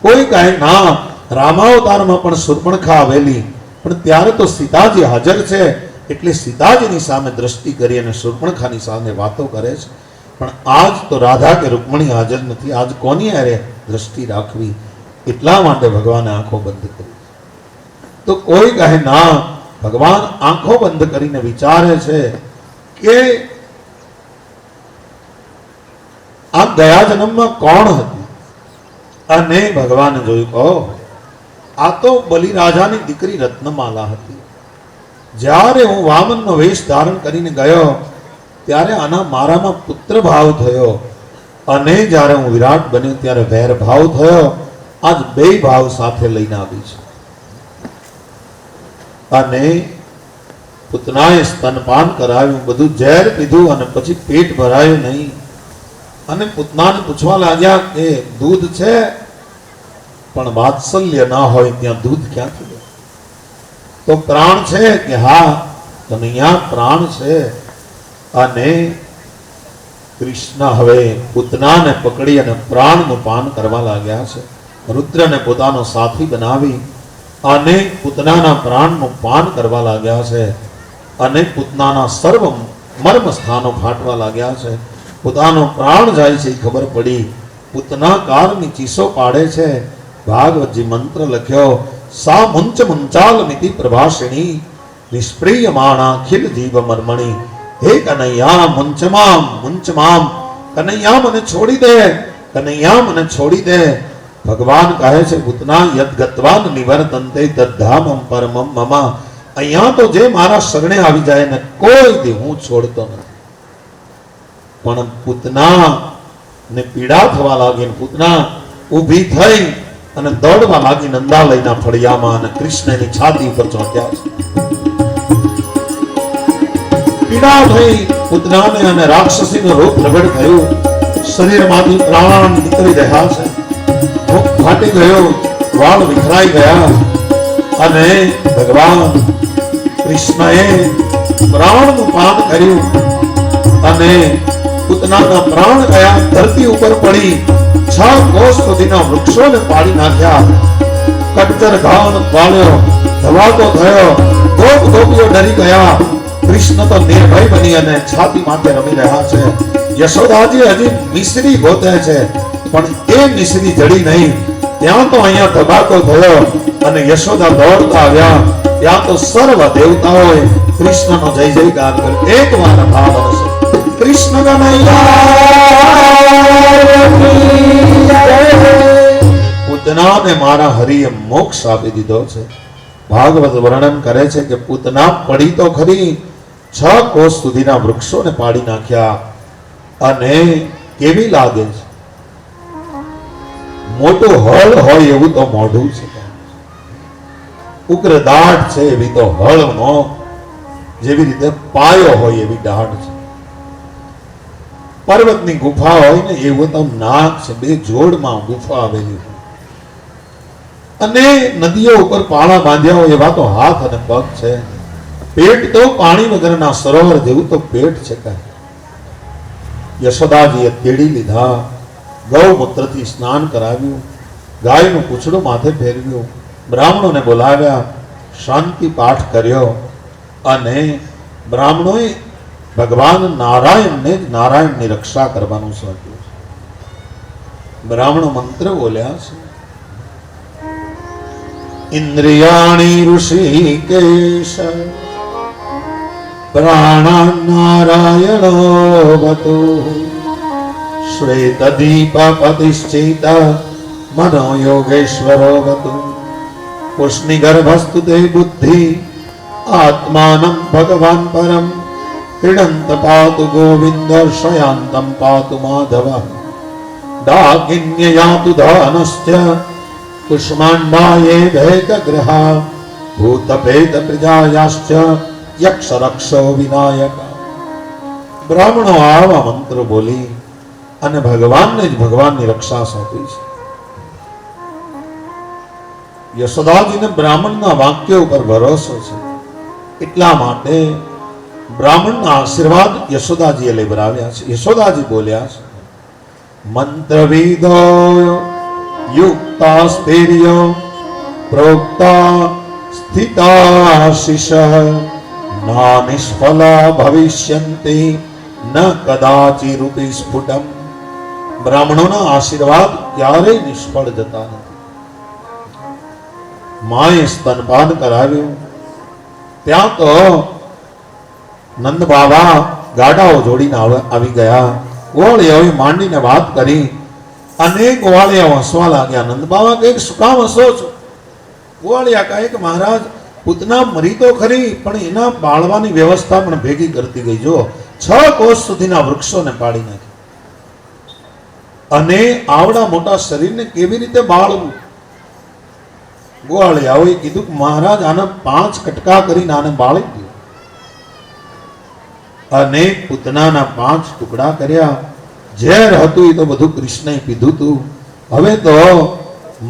કોઈ કહે ના, રામાવતારમાં પણ શૂર્પણખા આવેલી, પણ ત્યારે તો સીતાજી હાજર છે એટલે સીતાજીની સામે દ્રષ્ટિ કરી અને શૂર્પણખાની સામે વાતો કરે છે. પણ આજ તો રાધા કે રૂકમણી હાજર નથી, આજ કોની હારે દ્રષ્ટિ રાખવી? એટલા માટે ભગવાને આંખો બંધ કરી. તો કોઈ કહે ના, ભગવાન આંખો બંધ કરીને વિચારે છે કે આ ગયા જન્મમાં કોણ હતી? અને ભગવાને જોયું, કહો આ તો બલિરાજાની દીકરી રત્નમાલા હતી. જ્યારે હું વામનનો વેશ ધારણ કરીને ગયો ત્યારે આના મારામાં પુત્ર ભાવ થયો, અને જ્યારે હું વિરાટ બન્યો ત્યારે વેર ભાવ થયો. આજ બે ભાવ સાથે લઈને આવી છે. અને પૂતનાએ સ્તનપાન કરાવ્યું, બધું ઝેર પીધું અને પછી પેટ ભરાયું નહીં. અને પૂતનાને પૂછવા લાગ્યા કે દૂધ છે, પણ વાત્સલ્ય ના હોય ત્યાં દૂધ ક્યાંથી લે? તો પ્રાણ છે કે હા, કનૈયા પ્રાણ છે. અને કૃષ્ણ હવે પૂતનાને પકડી અને પ્રાણનું પાન કરવા લાગ્યા છે. રુદ્રને પોતાનો સાથી બનાવી અને પૂતનાના પ્રાણનું પાન કરવા લાગ્યા છે. અને પૂતનાના સર્વ મર્મ સ્થાનો ફાટવા લાગ્યા છે. પોતાનો પ્રાણ જાય છે એ ખબર પડી. પૂતના કારની ચીસો પાડે છે. ભાગવતજી મંત્ર લખ્યો, સા મુંચ મુંચાલ મિતિ પ્રભાષિણી નિષ્પ્રિયમાણા ખિલ જીવ મર્મણી. હે કનૈયા મુંચમામ મુંચમામ, કનૈયા મને છોડી દે, કનૈયા મને છોડી દે. ભગવાન કહે છે પૂતના યદ ગત્વાન નિવર્તન્તે તદ્ધામમ પરમમ મમ. અહીંયા તો જે મારા શરણે આવી જાય ને કોઈ દી હું છોડતો નથી. પણ પૂતના ને પીડા થવા લાગી. પૂતના ઊભી થઈ અને દોડવા લાગી નંદાલયના ફળિયામાં, અને કૃષ્ણની છાતી ઉપર ચોંટ્યા છે. પીડા થઈ પૂતનાને, અને રાક્ષસીનું રૂપ પ્રગટ થયું. શરીરમાંથી પ્રાણ નીકળી રહ્યા છે. મુખ ફાટી ગયો, વાળ વિખરાઈ ગયા. અને ભગવાન કૃષ્ણએ પ્રાણનું પાન કર્યું અને પૂતનાના પ્રાણ ગયા. ધરતી ઉપર પડી 6 કોષ સુધીના વૃક્ષોને પાડી નાખ્યા. કચ્ચર ઘાણ પાળ્યો, ધવાતો થયો. ગોપીઓ ડરી ગયા. કૃષ્ણ તો નિર્ભય બની અને છાતી માથે રમી રહ્યા છે. યશોદાજી હજી મિશ્રી ગોતે છે, પણ એ મિશ્રી જડી નહીં. ત્યાં તો અહીંયા ધબાકો થયો અને યશોદા દોડતા આવ્યા. ત્યાં તો સર્વ દેવતાઓએ કૃષ્ણનો જય જયકાર કર્યો. એક વાર ભાવ હશે કૃષ્ણ પૂતનાને મારા હરિએ મોક્ષ આપી દીધો છે. ભાગવત વર્ણન કરે છે કે પૂતના પડી તો ખરી, 6 કોષ સુધીના વૃક્ષોને પાડી નાખ્યા. અને કેવી લાગે છે? મોટું હળ હોય એવું તો મોઢું છે, ઉગ્ર દાઢ છે એવી તો હળનો, જેવી રીતે પાયો હોય એવી દાઢ છે. પર્વતની ગુફા હોય ને એવું તો નાક છે. 2 જોડમાં ગુફા આવેલી છે. અને નદીઓ ઉપર પાળા બાંધ્યા હોય એવા તો હાથ અને પગ છે. પેટ તો પાણી વગરના સરોવર જેવું તો પેટ છે. યશોદાજીએ તેડી લીધા, ગૌમૂત્રથી સ્નાન કરાવ્યું, ગાયનું પૂંછડું માથે ફેરવ્યું, બ્રાહ્મણોને બોલાવ્યા, શાંતિ પાઠ કર્યો. અને બ્રાહ્મણોએ ભગવાન નારાયણને જ નારાયણની રક્ષા કરવાનું સોંપ્યું છે. બ્રાહ્મણો મંત્ર બોલ્યા છે, ઇન્દ્રિયાણી ઋષિકેશ પ્રાણાનારાયણો વતુ શ્વેતદીપ પ્રતિષ્ઠિત મનો યોગેશ્વરો વતુ પુષ્ણિગર્ભસ્તુ તે બુદ્ધિ આત્માનં ભગવાન પરમ ક્રીડંત પાતુ ગોવિંદ શયાંતમ પાતુ માધવ ડાકિન્યયાતુ ધનશ્ચ કુષ્માંડાયે ભેકગ્રહા ભૂતભેદ પ્રજાયાશ્ચ યક્ષરક્ષો વિનાયક. બ્રાહ્મણો આવા મંત્રો બોલી અને ભગવાનને જ ભગવાનની રક્ષા સોંપી છે. યશોદાજીને બ્રાહ્મણના વાક્યો ઉપર ભરોસો છે, એટલા માટે બ્રાહ્મણના આશીર્વાદ યશોદાજીએ લેવરાવ્યા છે. યશોદાજી બોલ્યા છે, મંત્રવિદો યુક્તાસ્તેર્ય પ્રોક્તા સ્થિતાશિષ ના નિષ્ફલા ભવિષ્યન્તે ન કદાચિરૂપે સ્ફુટમ. બ્રાહ્મણોના આશીર્વાદ ક્યારેય નિષ્ફળ જતા નથી. માએ સ્તનપાન કરાવ્યું ત્યાં તો નંદ બાબા ગાડાઓ જોડીને આવી ગયા. ગોવાળિયાઓએ માંડીને વાત કરી. અનેક ગોવાળિયાઓ હસવા લાગ્યા. નંદ બાબા કહે શું કામ હસો છો? ગોવાળિયા કહે કે મહારાજ પૂતના મરી તો ખરી પણ એના બાળવાની વ્યવસ્થા પણ ભેગી કરતી ગઈ. જો 6 કોષ સુધીના વૃક્ષોને પાડી નાખી અને આવડા મોટા શરીરને કેવી રીતે બાળવું? ગોવાળિયાઓએ કીધું કે મહારાજ આને 5 કટકા કરીને આને બાળી દો. અને પૂતનાના 5 ટુકડા કર્યા. ઝેર હતું એ તો બધું કૃષ્ણએ પીધું હતું. હવે તો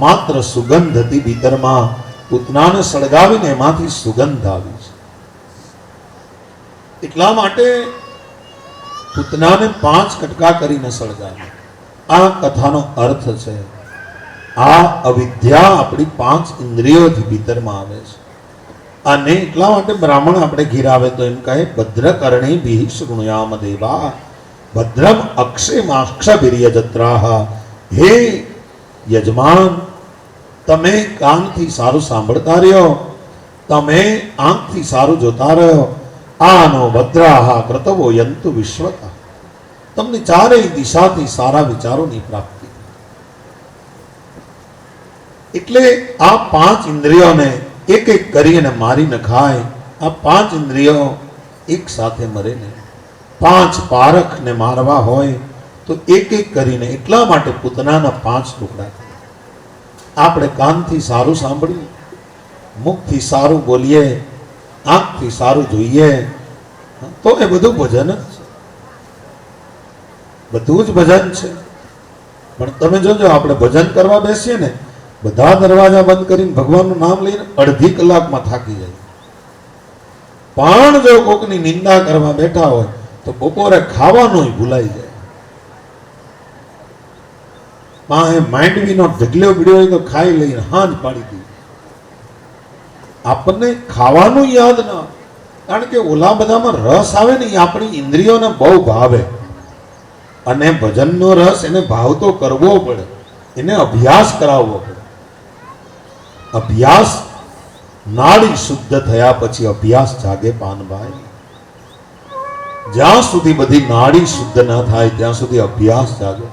માત્ર સુગંધ હતી ભીતરમાં. પૂતનાને સળગાવીને એમાંથી સુગંધ આવી છે. એટલા માટે પૂતનાને 5 કટકા કરીને સળગાવી. આ કથાનો અર્થ છે આ અવિદ્યા આપણી 5 ઇન્દ્રિયોથી ભીતરમાં આવે છે. અને એટલા માટે બ્રાહ્મણ આપણે ઘીર આવે તો એમ કહે ભદ્રકર્ણે ભીઃ શૃણુયામ દેવા ભદ્રમ અક્ષેમાક્ષભિર્ય જત્રાહ. હે યજમાન, તમે કાનથી સારું સાંભળતા રહ્યો, તમે આંખથી સારું જોતા રહ્યો. આનો ભદ્રાહ ક્રતવો યંતુ વિશ્વત. તમને ચારેય દિશાથી સારા વિચારોની પ્રાપ્તિ. એટલે આ 5 ઇન્દ્રિયોને એક એક કરીને મારી નખાય. આ 5 ઇન્દ્રિયો એક સાથે મરે નહીં. 5 પારખને મારવા હોય તો એક એક કરીને. એટલા માટે પૂતનાના 5 ટુકડા. આપણે કાનથી સારું સાંભળીએ, મુખથી સારું બોલીએ, આંખથી સારું જોઈએ તો એ બધું ભજન જ છે. બધું જ ભજન છે. પણ તમે જોજો આપણે ભજન કરવા બેસીએ ને બધા દરવાજા બંધ કરીને ભગવાનનું નામ લઈને અડધી કલાકમાં થાકી જાય. પણ જો કોકની નિંદા કરવા બેઠા હોય તો બપોરે ખાવાનું ભૂલાઈ જાય. માંડવીનો ઢગલો પીડ્યો હોય તો ખાઈ લઈને હાંજ પાડી દી. આપણને ખાવાનું યાદ ના, કારણ કે ઓલા બધામાં રસ આવે ને એ આપણી ઇન્દ્રિયોને બહુ ભાવે. અને ભજનનો રસ એને ભાવતો કરવો પડે, એને અભ્યાસ કરાવવો પડે. અભ્યાસ નાડી શુદ્ધ થયા પછી અભ્યાસ જાગે પાનભાઈ. જ્યાં સુધી બધી નાડી શુદ્ધ ન થાય ત્યાં સુધી અભ્યાસ જાગે.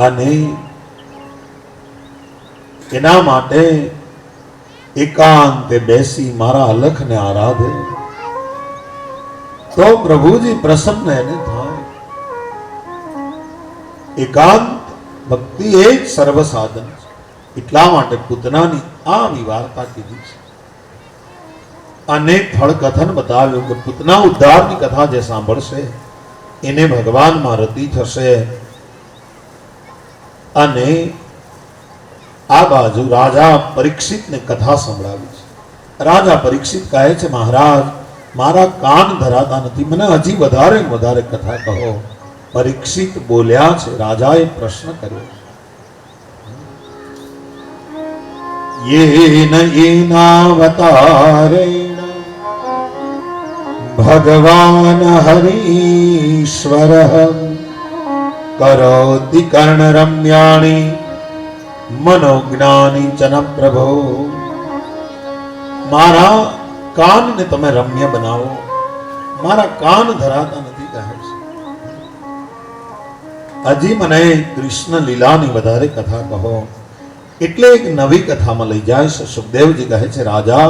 અને એના માટે એકાંતે બેસી મારા અલખને આરાધે તો પ્રભુજી પ્રસન્ન એને થાય. એકાંત ભક્તિ એ જ સર્વ સાધન છે. એટલા માટે પૂતનાની આવી વાર્તા કીધી છે. અનેક ફળ કથન બતાવ્યું કે પૂતના ઉદ્ધારની કથા જે સાંભળશે એને ભગવાનમાં રતિ થશે. અને આ બાજુ રાજા પરીક્ષિતને કથા સંભળાવી છે. રાજા પરીક્ષિત કહે છે મહારાજ મારા કાન ધરાતા નથી, મને હજી વધારે ને વધારે કથા કહો. પરીક્ષિત બોલ્યા છે. રાજાએ પ્રશ્ન કર્યો યેન યેનાવતારેણ ભગવાન હરીશ્વરઃ કરોતિ કર્ણરમ્યાણિ મનોજ્ઞાની ચન પ્રભો. મારા કાનને તમે રમ્ય બનાવો, મારા કાન ધરાતા નથી કહે છે. હજી મને કૃષ્ણ લીલાની વધારે કથા કહો. એટલે એક નવી કથામાં લઈ જાય છે. સુખદેવજી કહે છે રાજા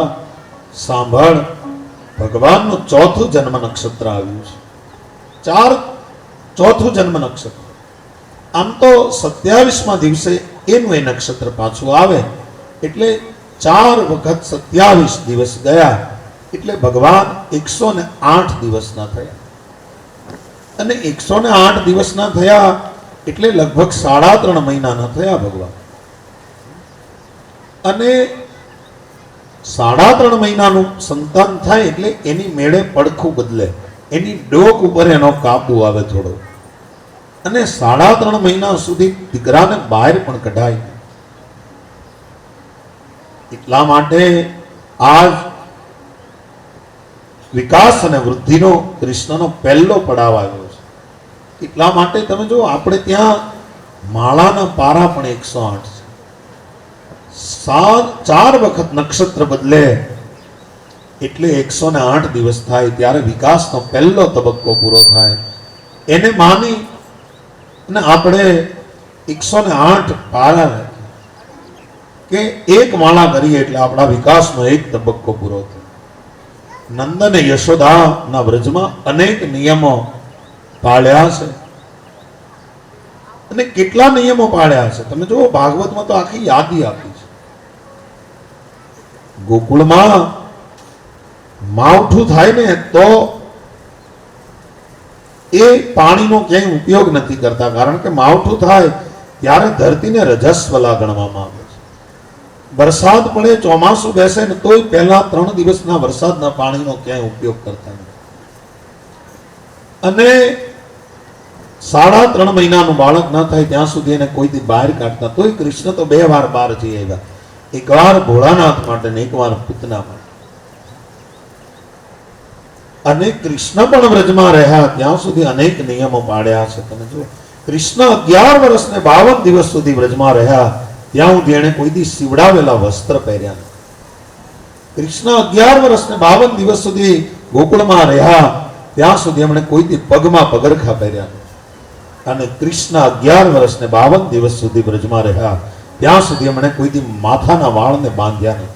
સાંભળ, ભગવાનનું 4થું જન્મ નક્ષત્ર આવ્યું છે. ચોથું જન્મ નક્ષત્ર. આમ તો 27મા દિવસે એનું એ નક્ષત્ર પાછું આવે એટલે 4 વખત 27 દિવસ ગયા એટલે ભગવાન 108 દિવસના થયા. અને 108 દિવસના થયા એટલે લગભગ 3.5 મહિનાના થયા ભગવાન. અને 3.5 મહિનાનું સંતાન થાય એટલે એની મેળે પડખું બદલે, એની ડોક ઉપર એનો કાબુ આવે થોડો. અને 3.5 મહિના સુધી દીકરાને બહાર પણ કઢાય. એટલા માટે આજ વિકાસ અને વૃદ્ધિનો કૃષ્ણનો પહેલો પડાવ આવ્યો છે. એટલા માટે તમે જો આપણે ત્યાં માળાના પારા પણ 108 છે. 4 વખત નક્ષત્ર બદલે એટલે 108 દિવસ થાય ત્યારે વિકાસનો પહેલો તબક્કો પૂરો થાય. એને માની અને આપણે 108 પારા કે એક માળા કરીએ એટલે આપણા વિકાસનો એક તબક્કો પૂરો થાય. નંદ અને યશોદાના વ્રજમાં અનેક નિયમો પાળ્યા છે અને કેટલા નિયમો પાળ્યા છે તમે જુઓ. ભાગવતમાં તો આખી યાદી આપી છે. ગોકુળમાં માવઠું થાય ને તો એ પાણીનો ક્યાંય ઉપયોગ નથી કરતા, કારણ કે માવઠું થાય ત્યારે ધરતીને રજસ્વલા ગણવામાં આવે છે. વરસાદ પડે, ચોમાસું બેસે ને તોય પહેલા 3 દિવસના વરસાદના પાણીનો ક્યાંય ઉપયોગ કરતા નથી. અને 3.5 મહિનાનું બાળક ના થાય ત્યાં સુધી એને કોઈથી બહાર કાઢતા. તોય કૃષ્ણ તો 2 વાર બહાર જઈ આવ્યા, એકવાર ભોળાનાથ માટે ને એકવાર પૂતના માટે. અને કૃષ્ણ પણ વ્રજમાં રહ્યા ત્યાં સુધી અનેક નિયમો પાડ્યા છે. તમે જુઓ, કૃષ્ણ 11 વર્ષ ને 52 દિવસ સુધી વ્રજમાં રહ્યા ત્યાં સુધી એને કોઈથી સીવડાવેલા વસ્ત્ર પહેર્યા નથી. કૃષ્ણ 11 વર્ષ ને 52 દિવસ સુધી ગોકુળમાં રહ્યા ત્યાં સુધી એમણે કોઈથી પગમાં પગરખા પહેર્યા નથી. અને કૃષ્ણ 11 વર્ષ ને 52 દિવસ સુધી વ્રજમાં રહ્યા ત્યાં સુધી એમણે કોઈથી માથાના વાળને બાંધ્યા નથી,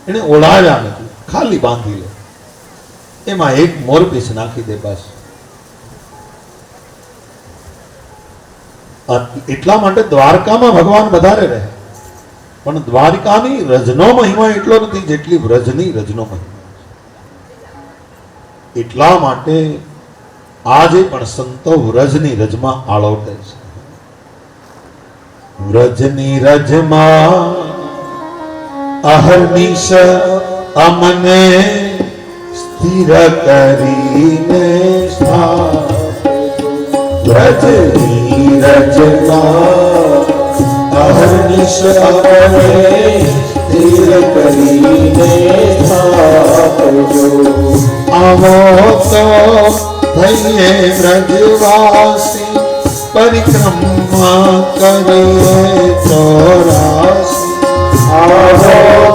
એને ઓળાવ્યા નથી, ખાલી બાંધી લે, એમાં એક મોરપીસ નાખી દે બસ. એટલા માટે દ્વારકામાં ભગવાન વધારે રહે, પણ દ્વારકાની રજનો મહિમા એટલો નથી જેટલી વ્રજની રજનો મહિમા. એટલા માટે આજે પણ સંતો વ્રજની રજમાં આળોટે છે. વ્રજની રજમાં અહર્નિશ અમને સ્થિર કરીને વ્રજની રજમાં અહર્નિશ અમને સ્થિર કરીને આવો તો થઈએ વ્રજવાસી, પરિક્રમા કરીએ 84. આવો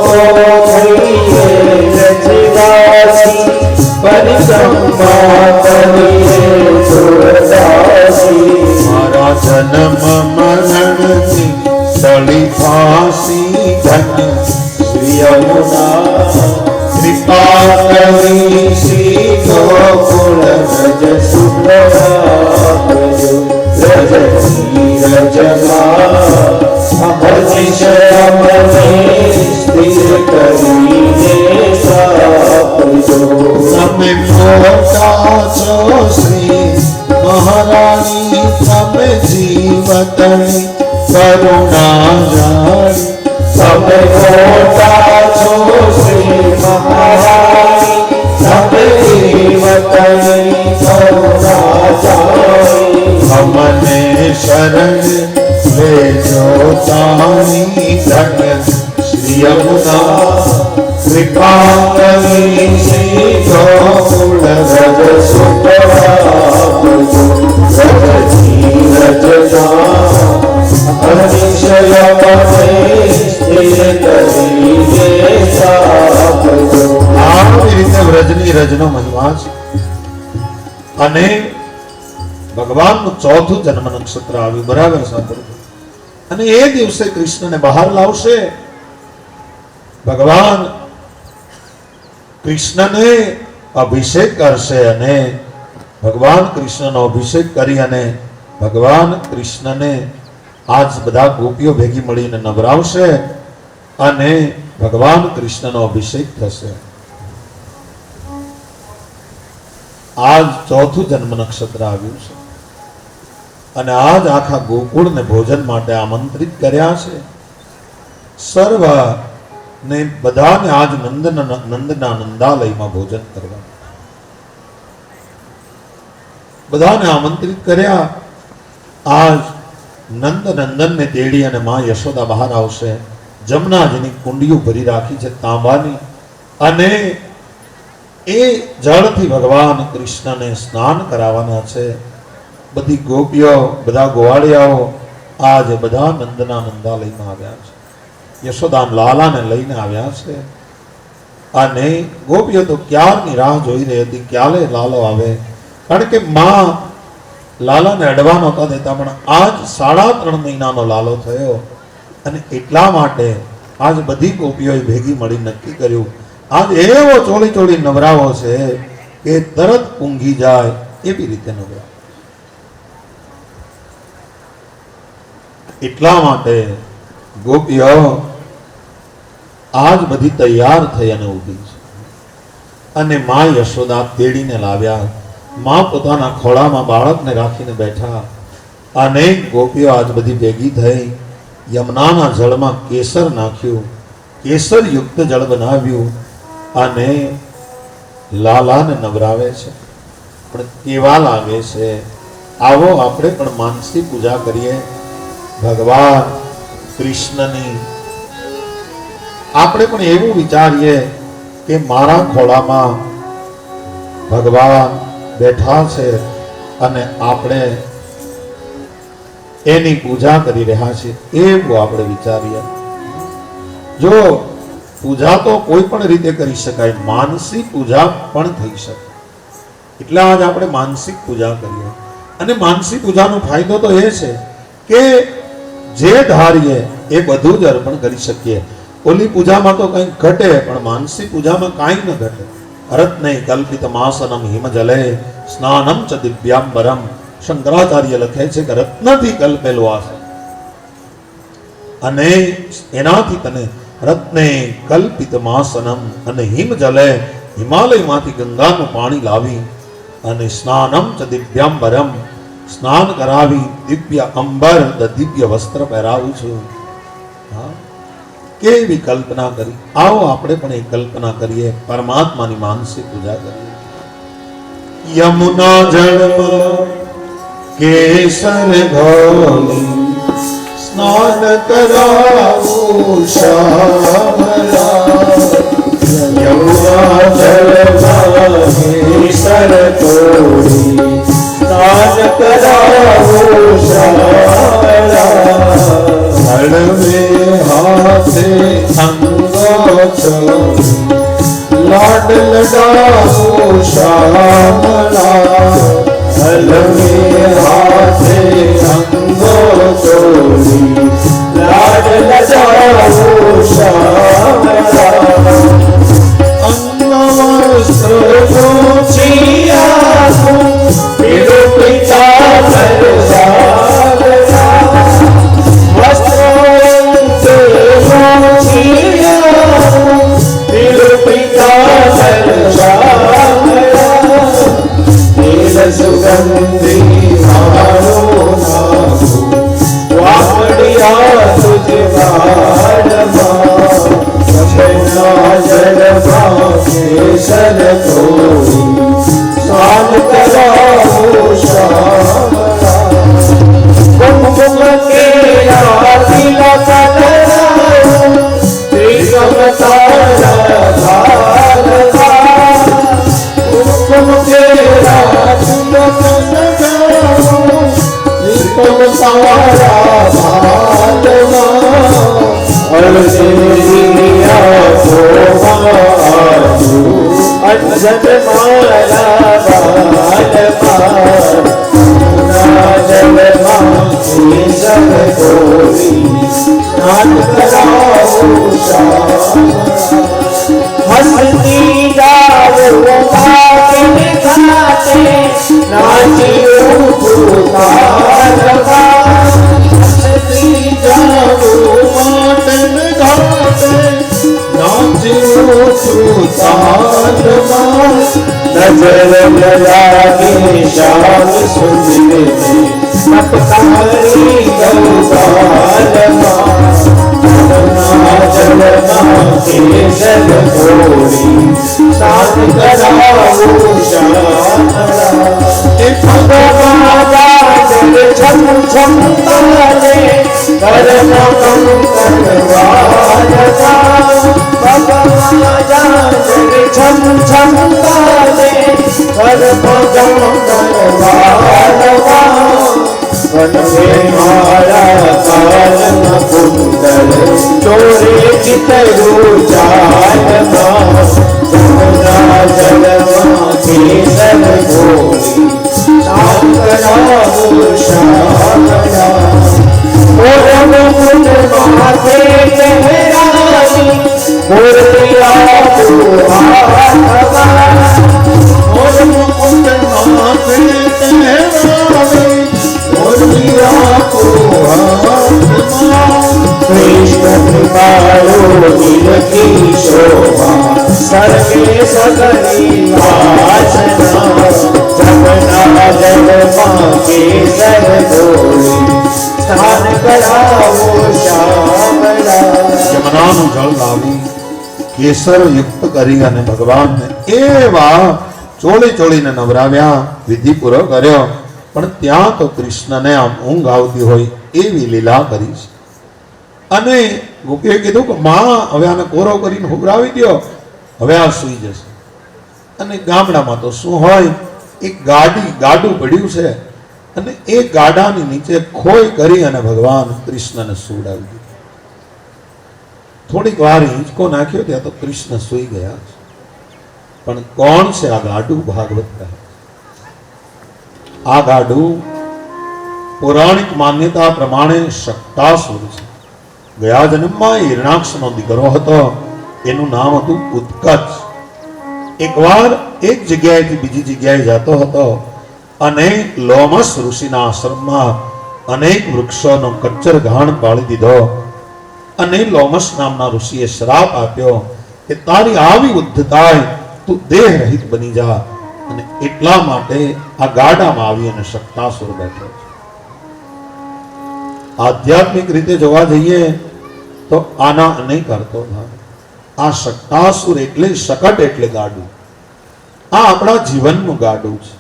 તો થઈએ વ્રજવાસી, પરિક્રમા કરીએ 84. મારા જન્મ મરણની સળી ફાંસી ધન્ય શ્રી યમુના કૃપા કરી શ્રી ગોકુળ રજ સુપ્રભાતજો, રજની રજમાં અહર્નિશ અમને સ્થિર કરીને સ્થાપજો. તમે મોટા છો શ્રી મહારાણી, તમે જીવતની કરુણા જાણી. તમે મોટા છો શ્રી મહારાણી, તમે જીવતની કરુણા જાણી. અમને શરણ લેજો તાણી, ધન્ય શ્રી યમુના કૃપા કરી શ્રી ગોકુળ રજ સુપ્રભાતજો, રજની રજમાં અહર્નિશ અમને સ્થિર કરીને સ્થાપજો. આવી રીતે વ્રજની રજનો મહિમા છે. અને ભગવાનનું 4થું જન્મ નક્ષત્ર આવ્યું, બરાબર સાંભળજો. અને એ દિવસે કૃષ્ણને બહાર લાવશે. ભગવાન કૃષ્ણને અભિષેક કરશે અને ભગવાન કૃષ્ણનો અભિષેક કરી અને ભગવાન કૃષ્ણને આજ બધા ગોપીઓ ભેગી મળીને નવરાવશે અને ભગવાન કૃષ્ણનો અભિષેક થશે. આજ 4થું જન્મ નક્ષત્ર આવ્યું છે અને આજ આખા ગોકુળને ભોજન માટે આમંત્રિત કર્યા છે. સર્વ ને બધાને આજ નંદના નંદાલયમાં ભોજન કરવા. બધાને આમંત્રિત કર્યા. આજ નંદ નંદનને તેડી અને માં યશોદા બહાર આવશે. જમનાજીની કુંડીઓ ભરી રાખી છે તાંબાની, અને એ જળથી ભગવાન કૃષ્ણને સ્નાન કરાવવાના છે. બધી ગોપીઓ, બધા ગોવાળિયાઓ આજે બધા નંદના નંદા લઈને આવ્યા છે. યશોદા લાલાને લઈને આવ્યા છે. અને ગોપીઓ તો ક્યારની રાહ જોઈ રહી હતી, ક્યારે લાલો આવે. કારણ કે માં લાલાને અડવા નહોતા દેતા, પણ આજ 3.5 મહિનાનો લાલો થયો. અને એટલા માટે આજ બધી ગોપીઓએ ભેગી મળી નક્કી કર્યું, આજ એવો ચોળી ચોળી નવરાવો છે કે તરત ઊંઘી જાય એવી રીતે નવરાવો. એટલા માટે ગોપીઓ આજ બધી તૈયાર થઈ અને ઊભી છે. અને માં યશોદા તેડીને લાવ્યા. માં પોતાના ખોળામાં બાળકને રાખીને બેઠા. અનેક ગોપીઓ આજ બધી ભેગી થઈ. યમુનાના જળમાં કેસર નાખ્યું, કેસર યુક્ત જળ બનાવ્યું અને લાલાને નવરાવે છે. પણ કેવા લાગે છે? આવો આપણે પણ માનસી પૂજા કરીએ ભગવાન કૃષ્ણની. આપણે પણ એવું વિચારીએ કે મારા ખોળામાં ભગવાન બેઠા છે અને આપણે એની પૂજા કરી રહ્યા છીએ, એવું આપણે વિચારીએ. જો પૂજા તો કોઈ પણ રીતે કરી શકાય, માનસિક પૂજા પણ થઈ શકે. એટલે આજ આપણે માનસિક પૂજા કરીએ. અને માનસિક પૂજાનો ફાયદો તો એ છે કે જે ધારીએ એ બધું જ અર્પણ કરી શકીએ. ઓલી પૂજામાં તો કંઈ ઘટે, પણ માનસિક પૂજામાં કાંઈ ન ઘટે. રત્ને કલ્પિત માસનમ હિમજલે સ્નાનમ ચ દિવ્યાંબરમ. શંકરાચાર્ય લખે છે કે રત્નથી કલ્પેલું આસન, અને એનાથી તને રત્ને કલ્પિત માસનમ, અને હિમજલે હિમાલયમાંથી ગંગાનું પાણી લાવી અને સ્નાનમ ચ દિવ્યાંબરમ, સ્નાન કરાવી દિવ્ય અંબર, દિવ્ય વસ્ત્ર પહેરાવું છું. હા, કેવી કલ્પના કરી. આવો આપણે પણ એ કલ્પના કરીએ, પરમાત્માની માનસિક પૂજા કરીએ. યમુના જળમાં કેસર ઘોલી સ્નાન કરાવું શ્યામલા. યમુના જળમાં કેસર ઘોલી સ્નાન કરાવું શ્યામલા. હળવે હાથે અંગોછો લાડ લડાવું શ્યામલા. હલવે હાથે અંગો ચોરી લાડ લડાવું શ્યામલા. અંગવસ્ત્ર પૂછિયા પીડો પિતા ભરવાલા. વસ્ત્રો પૂછિયા પીડો પિતા ભરવાલા. સુગંધી મારો નાખો વાપડિયા તુજ વાડમાં. જમના જળમાં કેસર ઘોલી સ્નાન કરાવું શ્યામલા. કુમકુમ કેરા તિલક લગાવું ત્રિકમ તારા ભાલવા. કુમકુમ કેરા તિલક લગાવું ત્રિકમ તારા ભાલવા. અરજિયા કોવાજુ અંજન મારા બાલમાં. જલમાં કેસર ઘોલી સ્નાન કરાવું શ્યામલા. હસતી જાવું માટીને ઘાટે નાચી ઉઠું તારમાં. હસતી જાવું માટીને ઘાટે નાચી ઉઠું તારમાં. નજર લાગે શ્યામ સુંદરી નપકારી ગૌપાલમાં. જલમાં કેસર ઘોલી સ્નાન કરાવું શ્યામલા. છમ છમ ગાજે પર ભજન કરવા વનવે મારા કારન કુંડલ ચોરે ચિતરું ચાલમાં જમુના જલમાં કેસર ગોરી શાંકરા શામળા મોરમ મુંડ માથે ચહેરાની મૂર્તિયા હાથમાં મોરમ મુંડ માથે ચહેરાની કૃષ્ણ કૃપાળુ નીલકી શોભા સર્વે સગરી વાસના જમના જલમાં કેસર ગોરી સ્નાન કરાવો શ્યામળા. યમુનાનું જળ લાવી કેસર યુક્ત કરી અને ભગવાનને એવા ચોળી ચોળીને નવરાવ્યા, વિધિ પૂરો કર્યો. પણ ત્યાં તો કૃષ્ણને આમ ઊંઘ આવતી હોય એવી લીલા કરી છે. અને ગોપીએ કીધું કે માં હવે આને કોરો કરીને હુબરાવી દો, હવે આ સૂઈ જશે. અને ગામડામાં તો શું હોય, એક ગાડું પડ્યું છે અને એ ગાડાની નીચે ખોઈ કરી અને ભગવાન કૃષ્ણને સુવડાવી દીધું. થોડીક વાર હિંચકો નાખ્યો ત્યાં તો કૃષ્ણ સૂઈ ગયા છે. પણ કોણ છે આ ગાડું? ભાગવત કહે આ ગાડું પૌરાણિક માન્યતા પ્રમાણે શક્તાસુર છે. ગયા જન્મમાં હિરણાક્ષનો દીકરો હતો, એનું નામ હતું ઉત્કચ. એકવાર એક જગ્યાએથી બીજી જગ્યાએ જતો હતો અને લોમસ ઋષિના આશ્રમમાં અનેક વૃક્ષોનો કચ્ચર ઘાણ પાડી દીધો. અને લોમસ નામના ઋષિએ શ્રાપ આપ્યો કે તારી આવી ઉદ્ધતાય તું દેહ રહિત બની જા. અને એટલા માટે આ ગાડામાં આવી અને શક્તાસુર બેઠો છે. આધ્યાત્મિક રીતે જોવા જઈએ તો આના અનેક અર્થો થાય. આ શક્તાસુર એટલે શકટ એટલે ગાડું. આ આપણા જીવનનું ગાડું છે.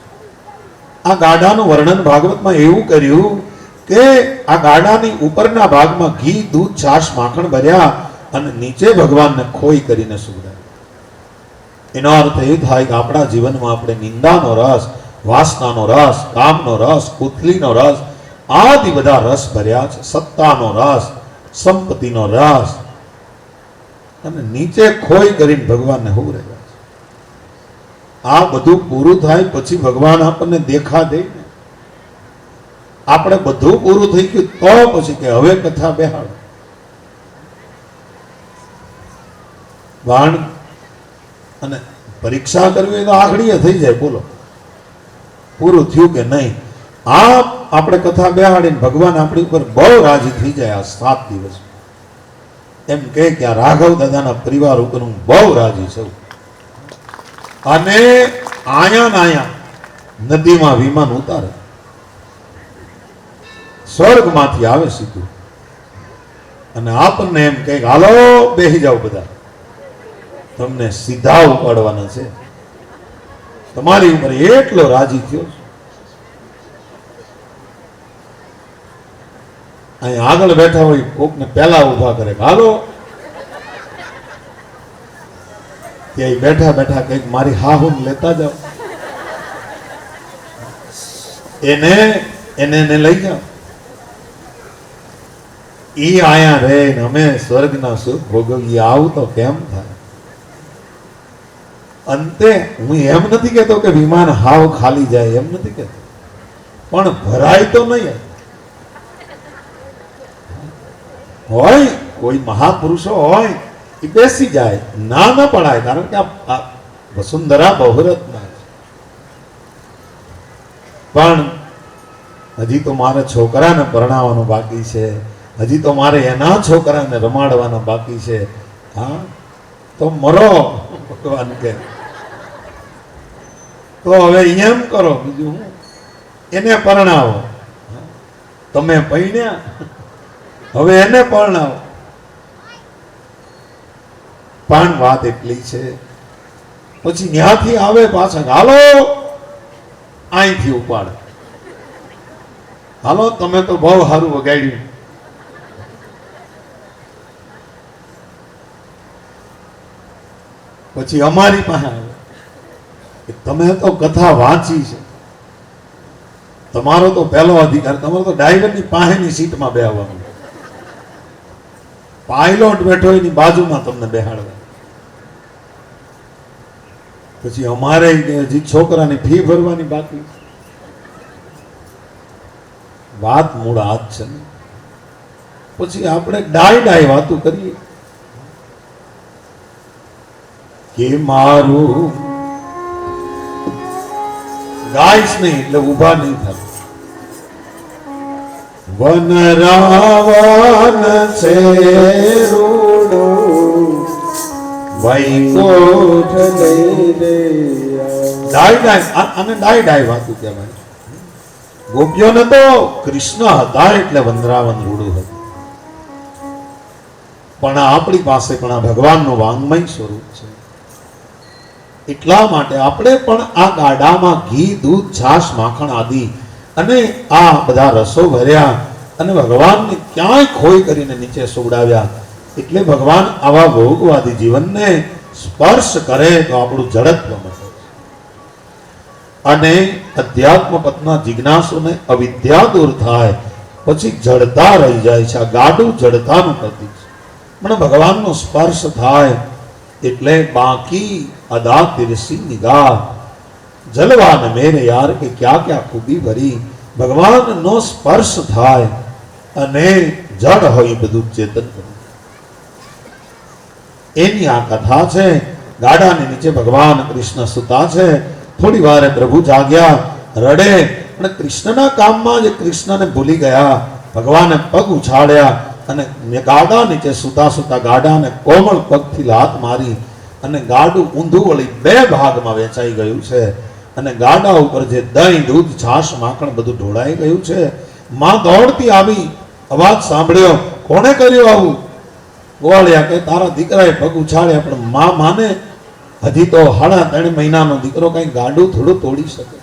આ ગાડાનું વર્ણન ભાગવતમાં એવું કર્યું કે આ ગાડાની ઉપરના ભાગમાં ઘી, દૂધ, છાશ, માખણ ભર્યા અને નીચે ભગવાનને ખોઈ કરીને સુવડાવ્યા. એનો અર્થ એ થાય કે આપણા જીવનમાં આપણે નિંદાનો રસ, વાસનાનો રસ, કામનો રસ, કુથલીનો રસ, આદિ બધા રસ ભર્યા છે. સત્તાનો રસ, સંપત્તિનો રસ, અને નીચે ખોઈ કરીને ભગવાનને હુવડાવ્યા છે. આ બધું પૂરું થાય પછી ભગવાન આપણને દેખા દે ને. આપણે બધું પૂરું થઈ ગયું તો પછી કે હવે કથા બેહાડો. બાણ અને પરીક્ષા કરવી હોય તો આખડીએ થઈ જાય. બોલો પૂરું થયું કે નહીં. આ આપણે કથા બેહાડીને ભગવાન આપણી ઉપર બહુ રાજી થઈ જાય. આ 7 દિવસ એમ કે આ રાઘવ દાદાના પરિવાર ઉપર હું બહુ રાજી છું. અને આયા નદીમાં વિમાન ઉતારે, સ્વર્ગમાંથી આવે સીધું અને આપણને એમ કે હાલો બેસી જાઓ બધા, તમને સીધા ઉપાડવાના છે. તમારી ઉપર એટલો રાજી થયો છે. અહીં આગળ બેઠા હોય કોકને પહેલા ઉભા કરે, હાલો. ત્યાં બેઠા બેઠા કઈક મારી હાહુમ લેતા જાઓ, એને લઈ જાઓ. ઈ આયા રે ને અમે સ્વર્ગના સુખ ભોગવીએ. આવું તો કેમ થાય? અંતે હું એમ નથી કહેતો કે વિમાન હાવ ખાલી જાય, એમ નથી કહેતો, પણ ભરાય તો નહીં હોય. કોઈ મહાપુરુષો હોય એ બેસી જાય, ના પડાય, કારણ કે આ વસુંધરા બહુરત્ના છે. પણ હજી તો મારા છોકરાને પરણાવવાનું બાકી છે, હજી તો મારે એના છોકરાને રમાડવાના બાકી છે. હા તો મરો, ભગવાન કે તો હવે એમ કરો, બીજું હું, એને પરણાવો. તમે પૈણ્યા, હવે એને પરણાવો. પણ વાત એટલી છે, પછી ત્યાંથી આવે પાછા, હાલો અહીંથી ઉપાડે, હાલો તમે તો બહુ સારું વગાડ્યું, પછી અમારી પાસે આવે કે તમે તો કથા વાંચી છે, તમારો તો પહેલો અધિકાર, તમારો તો ડ્રાઈવરની પાસેની સીટમાં બેહવાનું, પાયલોટ બેઠો એની બાજુમાં તમને બેહાડવા. પછી અમારે હજી છોકરાની ફી ભરવાની બાકી. વાત મૂળ આ જ છે ને. પછી આપણે ડાય વાતો કરીએ કે મારું ગાઈશ નહીં એટલે ઊભા નહીં થાય. વન રાવણ છે રૂડો વૈકુંઠ લઈને આને ડાય વાતું કહેવાય. ગોપીઓને તો કૃષ્ણ હતા એટલે વનરાવન રૂડું હતું, પણ આપણી પાસે પણ આ ભગવાનનું વાંગમય સ્વરૂપ છે. એટલા માટે આપણે પણ આ ગાડામાં ઘી, દૂધ, છાશ, માખણ આદિ અને આ બધા રસો ભર્યા અને ભગવાનને ક્યાંય ખોઈ કરીને નીચે સુવડાવ્યા. એટલે ભગવાન આવા ભોગવાદી જીવનને સ્પર્શ કરે તો આપણું જડત્વ મળે અને અધ્યાત્મ પથના જિજ્ઞાસુને અવિદ્યા દૂર થાય, પછી જડતા રહી જાય છે. આ ગાડું જડતાનું પ્રતીક છે, પણ ભગવાનનો સ્પર્શ થાય એટલે બાકી અદા તિરસી નિગાહ જલવાન મેરે યાર કે ક્યાં ક્યાં ખૂબી ભરી. ભગવાનનો સ્પર્શ થાય અને જડ હોય બધું ચેતન કરે. એની આ કથા છે. ગાડાની નીચે ભગવાન કૃષ્ણ સુતા છે. થોડી વાર પ્રભુ જાગ્યા, રડે, અને કૃષ્ણના કામમાં જે કૃષ્ણને ભૂલી ગયા, ભગવાને પગ ઉછાળ્યા અને ગાડા નીચે સુતા સુતા ગાડાને કોમળ પગથી લાત મારી અને ગાડું ઊંધું વળી બે ભાગમાં વેચાઈ ગયું છે અને ગાડા ઉપર જે દહીં, દૂધ, છાશ, માખણ બધું ઢોળાઈ ગયું છે. માં દોડતી આવી, અવાજ સાંભળ્યો, કોણે કર્યું આવું? ગોવાળિયા કે તારા દીકરાએ પગ ઉછાળ્યા. પણ માં માને હજી તો 3.5 મહિનાનો દીકરો કઈ ગાડું થોડું તોડી શકે?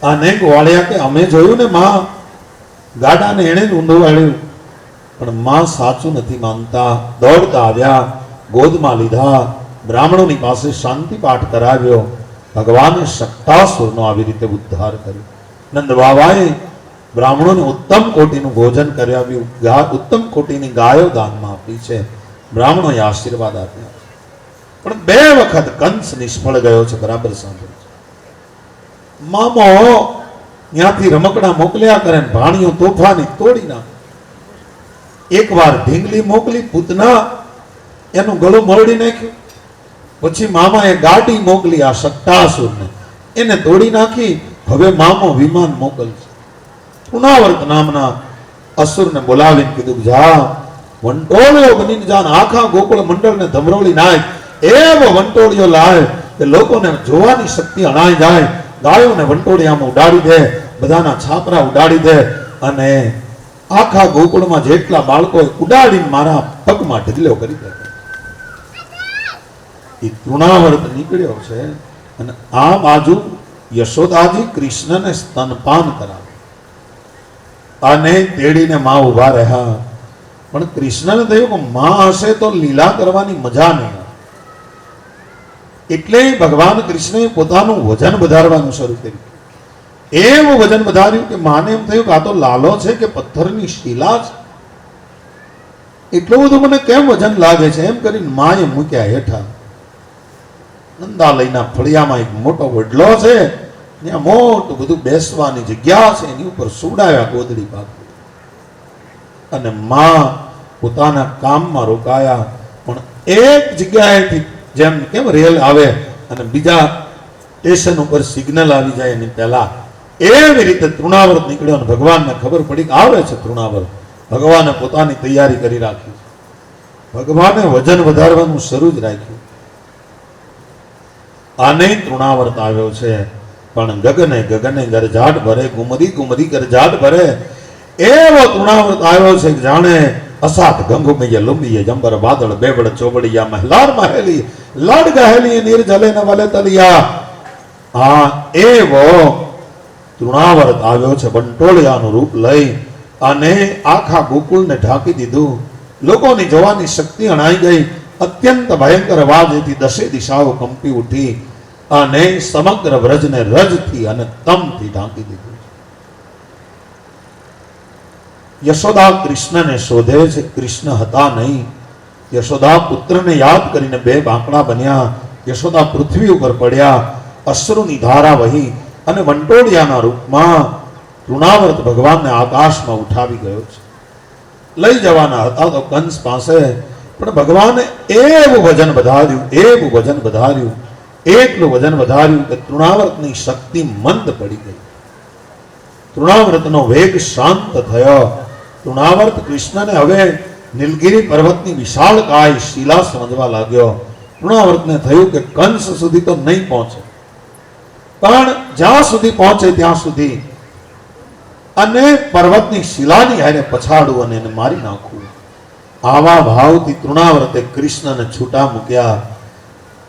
અને ગોવાળિયા કે અમે જોયું ને માં, ગાડાને એણે જ ઊંધું વાળ્યું. પણ માં સાચું નથી માનતા. દોડતા આવ્યા, ગોદમાં લીધા, બ્રાહ્મણોની પાસે શાંતિ પાઠ કરાવ્યો. ભગવાને શક્તાસુરનો આવી રીતે ઉદ્ધાર કર્યો. નંદ બાબાએ બ્રાહ્મણોને ઉત્તમ કોટીનું ભોજન કરાવ્યું, ઉત્તમ કોટીની ગાયો દાનમાં આપી છે. બ્રાહ્મણોએ આશીર્વાદ આપ્યા. પણ 2 વખત કંસ નિષ્ફળ ગયો છે. બરાબર સાંભળો. મામો ત્યાંથી રમકડા મોકલ્યા કરે, ભાણીઓ તોફાની તોડી નાખે. એકવાર ઢીંગલી મોકલી, પૂતના એનું ગળું મરડી નાખ્યું. પછી મામાએ ગાડી મોકલી આ શક્તાસુરને, એને તોડી નાખી. હવે મામો વિમાન મોકલશે. પુનાવર્ત નામના અસુરને બોલાવીને કીધું, જા વંટોળિયો બનીને જા, આખા ગોકુળ મંડળને ધમરોળી નાખ. એવો વંટોળિયો લાય કે લોકોને જોવાની શક્તિ અણાઈ જાય. ગાયોને વંટોળિયામાં ઉડાડી દે, બધાના છાપરા ઉડાડી દે અને આખા ગોકુળમાં જેટલા બાળકો ઉડાડીને મારા પગમાં ઢગલો કરી દે. એ તૃણાવર્ત નીકળ્યો છે અને આ બાજુ યશોદાજી કૃષ્ણને સ્તનપાન કરાવે અને તેડીને માં ઉભા રહ્યા. પણ કૃષ્ણને થયું કે માં હશે તો લીલા કરવાની મજા નહીં આવે. એટલે ભગવાન કૃષ્ણએ પોતાનું વજન વધારવાનું શરૂ કર્યું. એવું વજન વધાર્યું કે માને એમ થયું કે આ તો લાલો છે કે પથ્થરની શિલા છે, એટલું બધું મને કેમ વજન લાગે છે? એમ કરીને માએ મૂક્યા હેઠા. નંદાલયના ફળિયામાં એક મોટો વડલો છે, ત્યાં મોટું બધું બેસવાની જગ્યા છે, એની ઉપર સુવડાવ્યા ગોદડી પાથરી. અને માં પોતાના કામમાં રોકાયા. પણ એક જગ્યાએથી જેમ કેમ રેલ આવે અને બીજા સ્ટેશન ઉપર સિગ્નલ આવી જાય એની પહેલા, એવી રીતે તૃણાવર્ત નીકળ્યો અને ભગવાનને ખબર પડી કે આવે છે તૃણાવર્ત. ભગવાને પોતાની તૈયારી કરી રાખી. ભગવાને વજન વધારવાનું શરૂ જ રાખ્યું. આને તૃણાવર્ત આવ્યો છે. પણ ગગને ગગને ગરજાટ ભરે, ગુમરી ગુમરી ગરજાટ ભરે, એવો તૃણાવર્ત આવ્યો છે કે જાણે અસાત ગંગુમય લુંબીએ જંબર બાદળ બેવડ ચોબડિયા મહેલાર મહેલી લડ ગહેલી નીર જલે ન વલે તલિયા. આ એવો તૃણાવર્ત આવ્યો છે, બંટોળિયાનું રૂપ લઈ અને આખા ગોકુળને ઢાંકી દીધું. લોકોની જોવાની શક્તિ અણાઈ ગઈ. અત્યંત ભયંકર અવાજથી દશે દિશાઓ કંપી ઉઠી અને સમગ્ર વ્રજને રજથી અને તમથી ઢાંકી દીધું. યશોદા કૃષ્ણને શોધે છે, કૃષ્ણ હતા નહીં. યશોદા પુત્રને યાદ કરીને બે બાંકડા બન્યા. યશોદા પૃથ્વી ઉપર પડ્યા, અશ્રુની ધારા વહી અને વંટોળિયાના રૂપમાં તૃણાવર્ત ભગવાનને આકાશમાં ઉઠાવી ગયો છે. લઈ જવાના હતા તો કંસ પાસે, પણ ભગવાને એવું વજન વધાર્યું, એટલું વજન વધાર્યું કે તૃણાવર્તની શક્તિ મંદ પડી ગઈ. તૃણાવર્તનો વેગ શાંત થયો. તૃણાવર્ત કૃષ્ણને હવે નીલગિરી પર્વતની વિશાળકાય શિલા સમજવા લાગ્યો. તૃણાવર્તને થયું કે કંસ સુધી તો નહીં પહોંચે, પણ જ્યાં સુધી પહોંચે ત્યાં સુધી અને પર્વતની શિલાની હારે પછાડું અને એને મારી નાખવું. આવા ભાવથી તૃણાવર્તે કૃષ્ણને છૂટા મૂક્યા.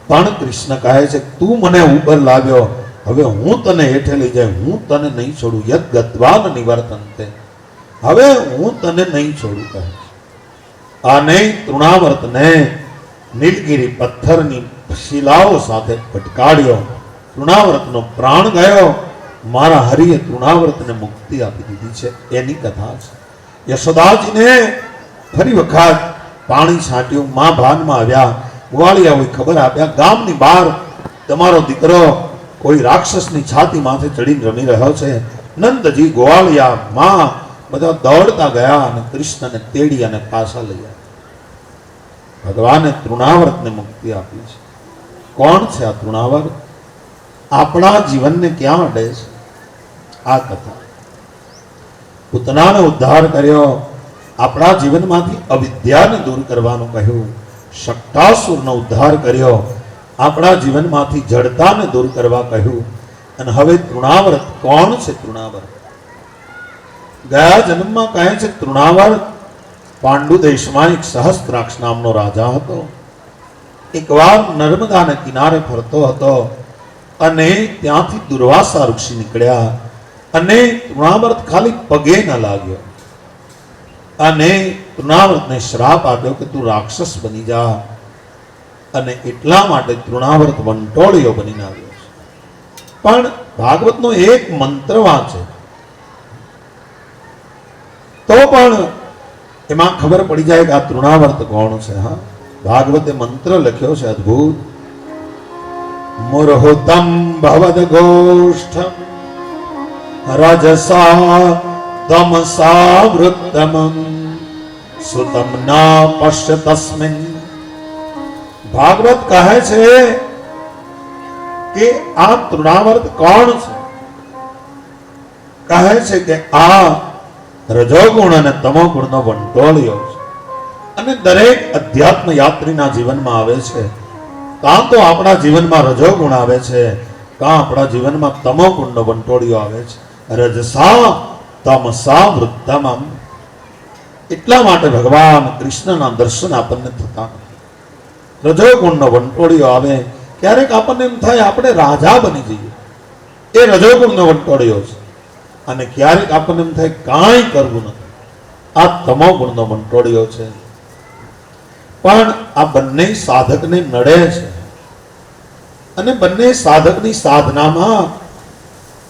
પણ કૃષ્ણ કહે છે, તું મને ઉપર લાવ્યો, હવે હું તને હેઠે લઈ જાય, હું તને નહીં છોડું. યદ ગત્વાન નિવર્તન્તે, હવે હું તને નહીં છોડું કહે. અને તૃણાવર્તને નીલગિરી પથ્થરની શિલાઓ સાથે ભટકાડ્યો. તૃણાવર્તનો પ્રાણ ગયો. મારા હરિએ તૃણાવર્તને મુક્તિ આપી દીધી છે, એની કથા છે. યશોદાજીને ફરી વખત પાણી છાંટ્યું. માં ભાનમાં આવ્યા. ગોવાળિયાઓએ ખબર આપ્યા, ગામની બહાર તમારો દીકરો કોઈ રાક્ષસની છાતી માથે ચડીને રમી રહ્યો છે. નંદજી, ગોવાળિયા, માં બધા દોડતા ગયા અને કૃષ્ણને તેડી અને પાછા લઈ આવ્યા. ભગવાને તૃણાવર્તને મુક્તિ આપી છે. કોણ છે આ તૃણાવર્ત? આપણા જીવનને ક્યાં અડે છે આ કથા? પૂતનાનો ઉદ્ધાર કર્યો, આપણા જીવનમાંથી અવિદ્યાને દૂર કરવાનું કહ્યું. શક્તાસુરનો ઉદ્ધાર કર્યો, આપણા જીવનમાંથી જડતાને દૂર કરવા કહ્યું. અને હવે તૃણાવર્ત કોણ છે? તૃણાવર્ત ગયા જન્મમાં કહે છે તૃણાવર્ત પાંડુ દેશમાં એક સહસ્ત્રાક્ષ નામનો રાજા હતો. એકવાર નર્મદાના કિનારે ફરતો હતો અને ત્યાંથી દુર્વાસા ઋષિ નીકળ્યા અને તૃણાવર્ત ખાલી પગે ન લાગ્યો અને તૃણાવર્તને શ્રાપ આપ્યો કે તું રાક્ષસ બની જા. અને એટલા માટે તૃણાવર્ત વંટોળિયો બનીને આવ્યો છે. પણ ભાગવતનો એક મંત્ર વાંચે તો પણ એમાં ખબર પડી જાય કે આ તૃણાવર્ત કોણ છે. હા, ભાગવતે મંત્ર લખ્યો છે અદ્ભુત. મુરહુતમ ભવદ ગોષ્ઠમ રજસા તમસા વૃત્તમં સુતમ ના પશ્ય તસ્મિન. ભાગવત કહે છે કે આ તૃણાવર્ત કોણ છે? કહે છે કે આ રજોગુણ અને તમોગુણનો વંટોળિયો છે. અને દરેક અધ્યાત્મ યાત્રીના જીવનમાં આવે છે. કાં તો આપણા જીવનમાં રજોગુણ આવે છે, કાં આપણા જીવનમાં તમોગુણનો વંટોળિયો આવે છે. રજસા તમસા વૃત્તમં. એટલા માટે ભગવાન કૃષ્ણના દર્શન આપણને થતા નથી. રજોગુણનો વંટોળિયો આવે, ક્યારેક આપણને એમ થાય આપણે રાજા બની જઈએ, એ રજોગુણનો વંટોળિયો છે. અને ક્યારેક આપણને એમ થાય કાંઈ કરવું નથી, આ તમોગુણનો વંટોળિયો છે. પણ આ બંને સાધકને નડે છે અને બંને સાધકની સાધનામાં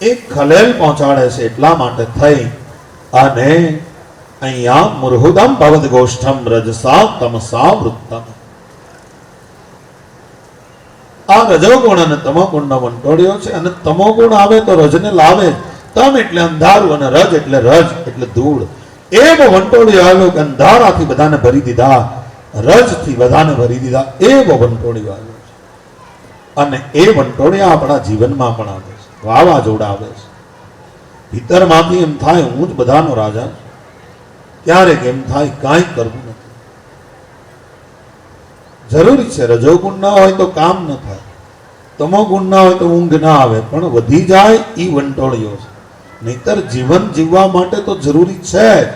એક ખલેલ પહોંચાડે છે. એટલા માટે થઈ અને અહીંયા મુરહુદમ ભવદ ગોષ્ઠમ રજસા તમસા વૃત્તમ. આ રજોગુણ અને તમોગુણનો વંટોળિયો છે. અને તમોગુણ આવે તો રજને લાવે. તમ એટલે અંધારું અને રજ એટલે ધૂળ. એવો વંટોળિયો આવ્યો કે અંધારાથી બધાને ભરી દીધા, રજથી બધાને ભરી દીધા. એવો વંટોળિયો આવ્યો છે. અને એ વંટોળિયા આપણા જીવનમાં પણ આવે છે, વાવાઝોડા આવે છે. ભીતરમાંથી એમ થાય હું જ બધાનો રાજા છું. ક્યારેક એમ થાય કાંઈ કરવું નથી. જરૂરી છે રજોગુણ ના હોય તો કામ ન થાય, તમોગુણ ના હોય તો ઊંઘ ના આવે, પણ વધી જાય એ વંટોળિયો છે. નહીતર જીવન જીવવા માટે તો જરૂરી છે જ,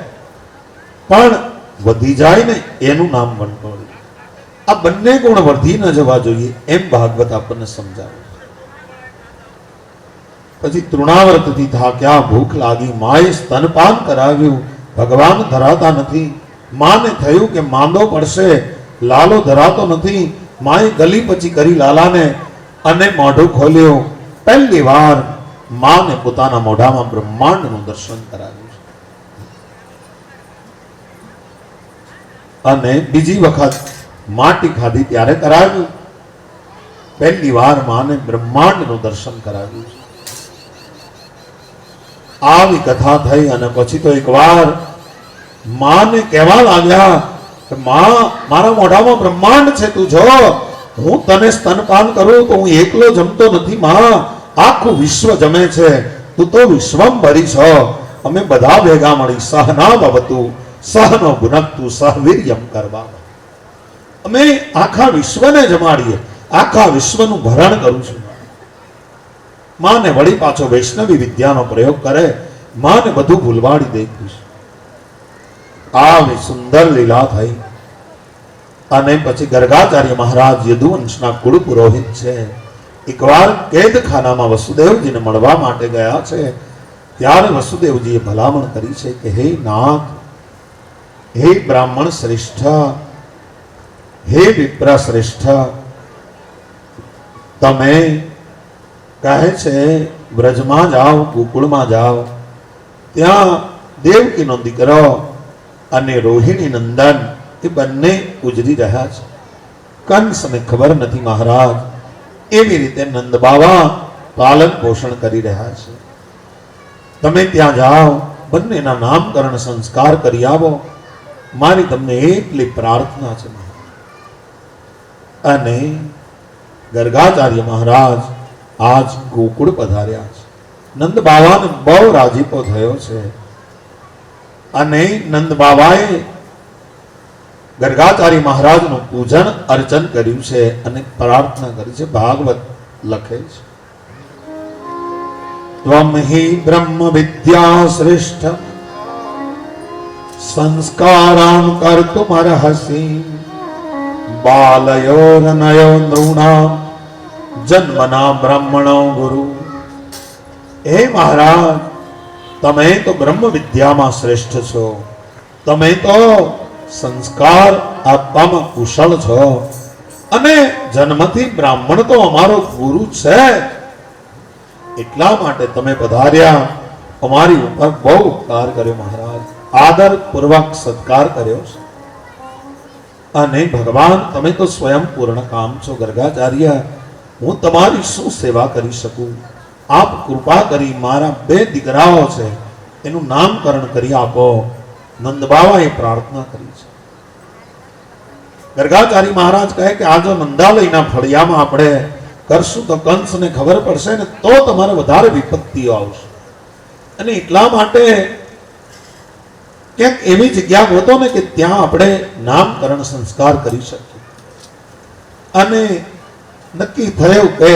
પણ વધી જાય ને એનું નામ વંટોળિયું. આ બંને ગુણ વધી ન જવા જોઈએ એમ ભાગવત આપણને સમજાવે. પછી તૃણાવર્તથી થાક્યા, ભૂખ લાગી, માએ સ્તનપાન કરાવ્યું. ભગવાન ધરાતા નથી. માને થયું કે માંદો પડશે લાલો ધરાતો નથી. માએ ગલી પછી કરી લાલાને અને મોઢું ખોલ્યું. પહેલી વાર માને પોતાના મોઢામાં બ્રહ્માંડનું દર્શન કરાવ્યું છે. અને બીજી વખત માટી ખાધી ત્યારે કરાવ્યું. પહેલી વાર માને બ્રહ્માંડનું દર્શન કરાવ્યું છે. આવી કથા થઈ અને પછી તો એકવાર માને કહેવા લાગ્યા કે માં, મારા મોઢામાં બ્રહ્માંડ છે, તું જો હું તને સ્તનપાન કરું તો હું એકલો જમતો નથી માં, આખું વિશ્વ જમે છે, તું તો વિશ્વંભરી છો. અમે બધા ભેગા મળી સહના ભવતુ સહનો ભુનક્તુ સહવીર્યમ કરવા, અમે આખા વિશ્વને જમાડીએ, આખા વિશ્વનું ભરણ કરું છું. માને વળી પાછો વૈષ્ણવી વિદ્યાનો પ્રયોગ કરે, માને બધું ભૂલવાડી દેતું છે. આવી સુંદર લીલા થઈ. અને પછી ગર્ગાચાર્ય મહારાજ યદુવંશના કુળ પુરોહિત છે. એકવાર કેદખાનામાં વસુદેવજીને મળવા માટે ગયા છે. ત્યારે વસુદેવજીએ ભલામણ કરી છે કે હે નાથ, હે બ્રાહ્મણ શ્રેષ્ઠ, હે વિપ્ર શ્રેષ્ઠ, તમે કહે છે વ્રજમાં જાઓ, ગોકુળમાં જાઓ, ત્યાં દેવકીનો દીકરો અને રોહિણી નંદન એ બંને ગુજરી રહ્યા છે. કંસને ખબર નથી મહારાજ. એવી રીતે નંદ બાવા પાલન પોષણ કરી રહ્યા છે. તમે ત્યાં જાઓ, બંનેના નામકરણ સંસ્કાર કરી આવો, મારી તમને એટલી પ્રાર્થના છે. અને ગર્ગાચાર્ય મહારાજ આજ ગોકુળ પધાર્યા છે. નંદ બાવાને બહુ રાજીપો થયો છે. અને નંદ બાવાએ ગર્ગાચાર્ય મહારાજનું પૂજન અર્ચન કર્યું છે અને પ્રાર્થના કરી છે. ભાગવત લખે છે, ત્વમ હિ બ્રહ્મ વિદ્યા શ્રેષ્ઠ સંસ્કારાન કર્તુમર્હસી બાલયોરનયો નૃણામ જન્મના બ્રાહ્મણો ગુરુ. હે મહારાજ, તમે તો બ્રહ્મ વિદ્યામાં શ્રેષ્ઠ છો, તમે તો સંસ્કાર આપવામાં કુશળ છો, અને જન્મથી બ્રાહ્મણ તો અમારો ગુરુ છે. એટલા માટે તમે પધાર્યા, અમારી ઉપર બહુ ઉપકાર કર્યો મહારાજ, આદર પૂર્વક સત્કાર કર્યો છે. અને ભગવાન, તમે તો સ્વયં પૂર્ણ કામ છો. ગર્ગાચાર્ય, હું તમારી શું સેવા કરી શકું? આપ કૃપા કરી મારા બે દીકરાઓ છે એનું નામકરણ કરી આપો. નંદ બાવાએ પ્રાર્થના કરી છે. ગર્ગાચાર્ય મહારાજ કહે કે આ જો નંદાલયના ફળિયામાં આપણે કરશું તો કંસને ખબર પડશે ને તો તમારે વધારે વિપત્તિઓ આવશે. અને એટલા માટે ક્યાંક એવી જગ્યા ગોતો ને કે ત્યાં આપણે નામકરણ સંસ્કાર કરી શકીએ. અને નક્કી થયું કે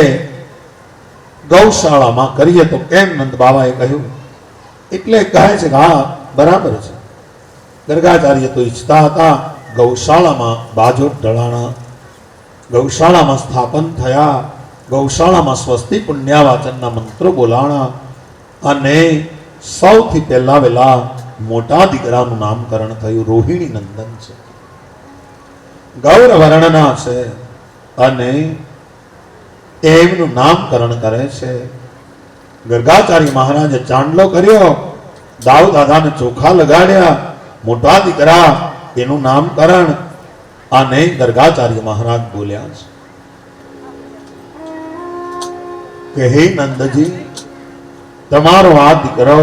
ગૌશાળામાં કરીએ તો કેમ? નંદ બાવાએ કહ્યું. એટલે કહે છે કે હા, બરાબર છે. ગર્ગાચાર્ય તો ઈચ્છતા હતા ગૌશાળામાં બાજોટ ઢળાણા, ગૌશાળામાં સ્થાપન થયા, ગૌશાળામાં સ્વસ્તિ પુણ્યાવાચનના મંત્રો બોલાણા, અને સૌથી પહેલા વહેલા મોટા દીકરાનું નામકરણ થયું. રોહિણી નંદન છે, ગૌર વર્ણના છે, અને એમનું નામકરણ કરે છે. ગર્ગાચાર્ય મહારાજે ચાંદલો કર્યો, દાઉ દાદાને ચોખા લગાડ્યા, મોટા દીકરા એનું નામકરણ. અને ગર્ગાચાર્ય મહારાજ બોલ્યા છે કે હે નંદજી, તમારો આ દીકરો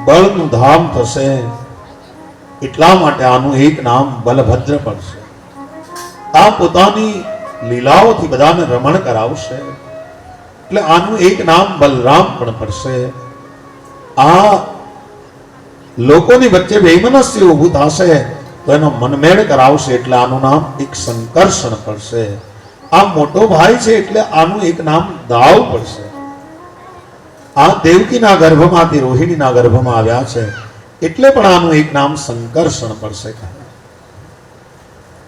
બળનું ધામ થશે, એટલા માટે આનું એક નામ બલભદ્ર પડશે. આ પોતાની લીલાઓથી બધાને રમણ કરાવશે, એટલે આનું એક નામ બલરામ પણ પડશે. આ લોકોની વચ્ચે વૈમનસ્ય ઊભું થશે તો એનો મનમેળ કરાવશે, એટલે આનું નામ એક સંકર્ષણ પડશે. આ મોટો ભાઈ છે એટલે આનું એક નામ દાવ પડશે. આ દેવકીના ગર્ભમાંથી રોહિણીના ગર્ભમાં આવ્યા છે એટલે પણ આનું એક નામ સંકર્ષણ પડશે.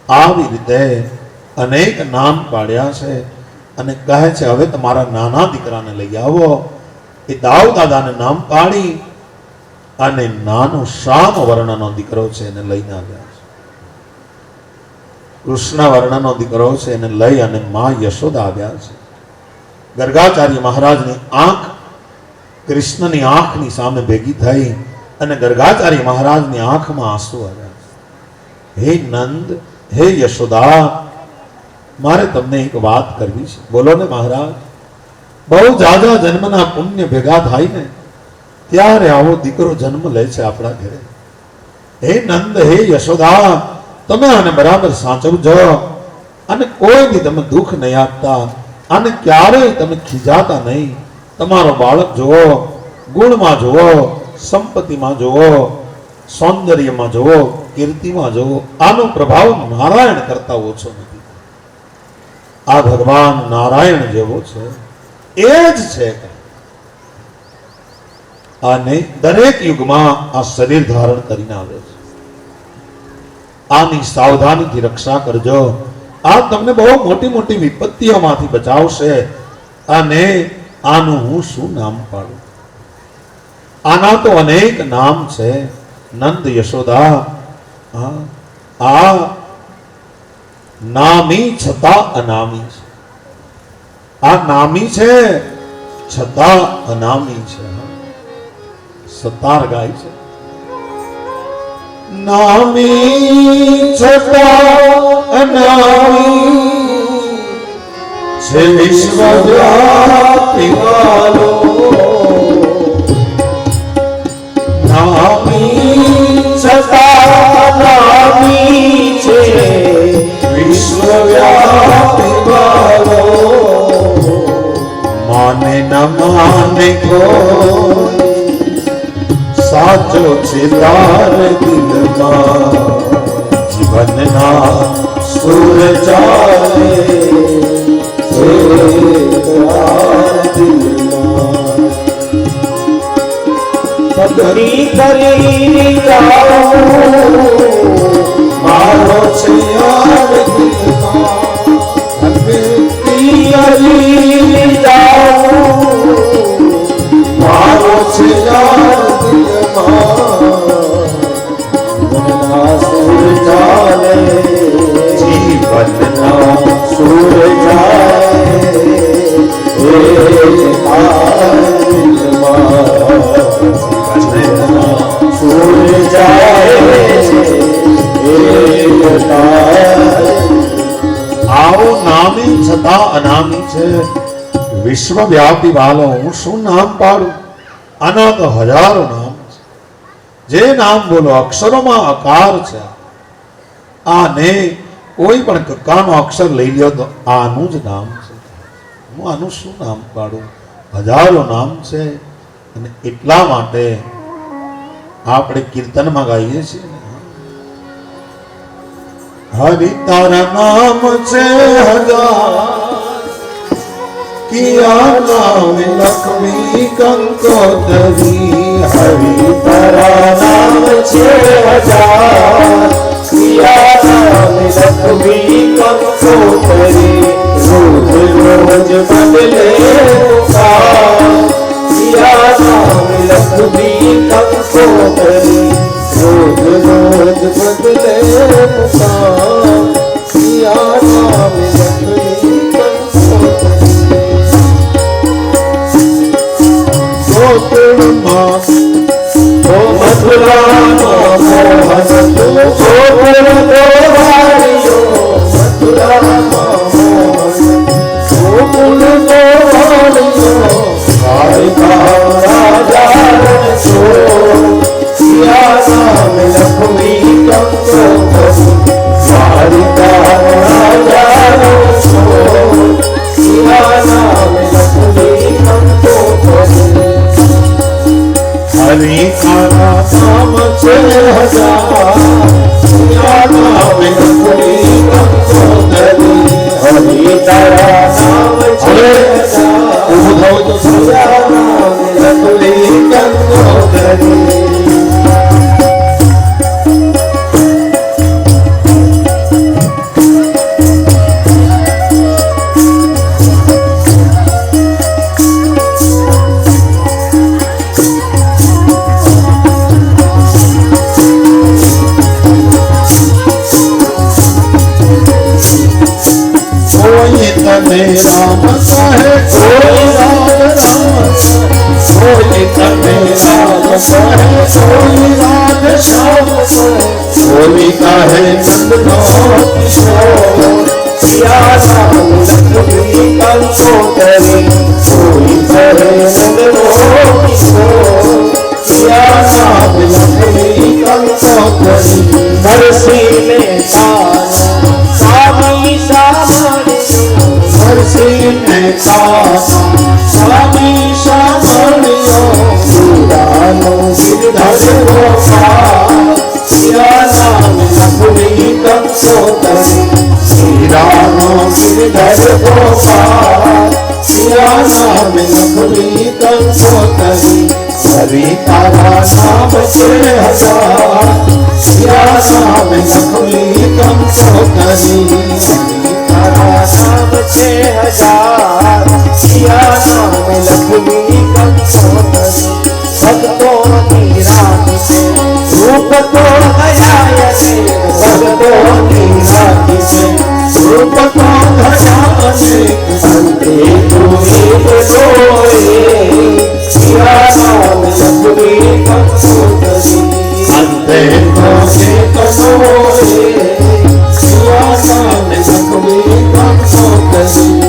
આવી રીતે અનેક નામ પાડ્યા છે. અને કહે છે હવે તમારા નાના દીકરાને લઈ આવો. એ દાઉ દાદાને નામ પાડી અને નાનો શ્યામ વર્ણનો દીકરો છે એને લઈને આવ્યા છે. કૃષ્ણ વર્ણનો દીકરો છે એને લઈ અને માં યશોદા આવ્યા છે. ગર્ગાચાર્ય મહારાજની આંખ કૃષ્ણની આંખની સામે ભેગી થઈ અને ગર્ગાચાર્ય મહારાજની આંખમાં આંસુ આવ્યા છે. હે નંદ, હે યશોદા, મારે તમને એક વાત કરવી છે. બોલો ને મહારાજ. બહુ જાજા જન્મના પુણ્ય ભેગા થાય ને ત્યારે આવો દીકરો જન્મ લે છે આપણા ઘરે. હે નંદ, હે યશોદા, તમે આને બરાબર સાચવજો અને કોઈ બી તમે દુઃખ નહીં આપતા, આને ક્યારેય તમે ખીજાતા નહીં. તમારો બાળક જુઓ, ગુણમાં જુઓ, સંપત્તિમાં જુઓ, સૌંદર્યમાં જુઓ, કીર્તિમાં જુઓ, આનો પ્રભાવ નારાયણ કરતા ઓછો નથી. આ ભગવાન નારાયણ જેવો છે એ જ છે. અને દરેક યુગમાં આ શરીર ધારણ કરીને આવે છે. આની સાવધાનીથી રક્ષા કરજો. આ તમને બહુ મોટી મોટી વિપત્તિઓમાંથી બચાવશે. અને આનું હું શું નામ પાડું? આના તો અનેક નામ છે. નંદ, યશોદા, આ નામી છતાં અનામી છે. આ નામી છે છતાં અનામી છે. સતાર ગાય છે. નામી છતાં અનામી છે વિશ્વવ્યાપી વાલો. નામી છતાં અનામી છે વિશ્વવ્યાપી વાલો. માને ન માને કોઈ સાચો છે તાર દિલમાં. જીવનના સુર ચાલે છે તાર દિલમાં. ભક્તિ કરી જાઉં મારો છે યાર દિલમાં. ભક્તિ કરી જાઉં મારો છે યાર જીવનના સુર ચાલે. જીવનના સુર ચાલે સુર ચાલે. આવો નામી છતાં અનામી છે વિશ્વવ્યાપી વાલો. હું શું નામ પાડું? આના તો હજારો નામ છે. જે નામ બોલો અક્ષરોમાં આકાર છે. આને કોઈ પણ કક્કાનો અક્ષર લઈ લ્યો તો આનું જ નામ છે. હું આનું શું નામ પાડું? હજારો નામ છે. અને એટલા માટે આપણે કીર્તનમાં ગાઈએ છીએ ને, હરિ તારા નામ છે હજાર, કિયા નામ લક્ષ્મી કંકોતરી. હરિ તારા નામ છે હજાર, કિયા નામ લક્ષ્મી કંકોતરી. રોજ રોજ બદલે પુકાર, કિયા નામ લક્ષ્મી કંકોતરી. રોજ રોજ બદલે પુકાર, કિયા નામ લક્ષ્મી ગોકુળમાં ઓ મથુરામાં મોહન તું ગોકુળ ગોવાળિયો. મથુરામાં મોહન ગોકુળ ગોવાળિયો. દ્વારિકા રાજા છો, કિયા નામ લક્ષ્મી કંકોતરી. દ્વારિકા રાજા છો, કિયા નામ લક્ષ્મી કંકોતરી. હરિ તારા નામ છે હજાર, કિયા तने राम कहे कोई राम राम, कोई तने राम कहे कोई राधे श्याम, कोई कहे नंदनो किशोर। सिया राम लक्ष्मी कंसोदरी, कोई कहे नंदनो किशोर। सिया राम लक्ष्मी कंसोदरी, बरसीले तारा स्वामी सामणियो, बरसीले तारा स्वामी सामणियो, पुरानो गिरधर गोपाल। सिया राम लक्ष्मी कंसोदरी, श्री राम गिरधर गोपाल। सिया राम लक्ष्मी कंसोदरी, हरि तारा नाम 6000। सिया राम लक्ष्मी कंसोदरी, हरि तारा नाम 6000। सिया राम लक्ष्मी कंसोदरी, भक्तों की रात से रूप तो गया रे, भक्तों की रात से रूप तो गया रे, अंते तुम्हें रोए। सिया राम लक्ष्मी कंसोदरी, अंते तुम्हें रोए। सिया राम लक्ष्मी कंसोदरी।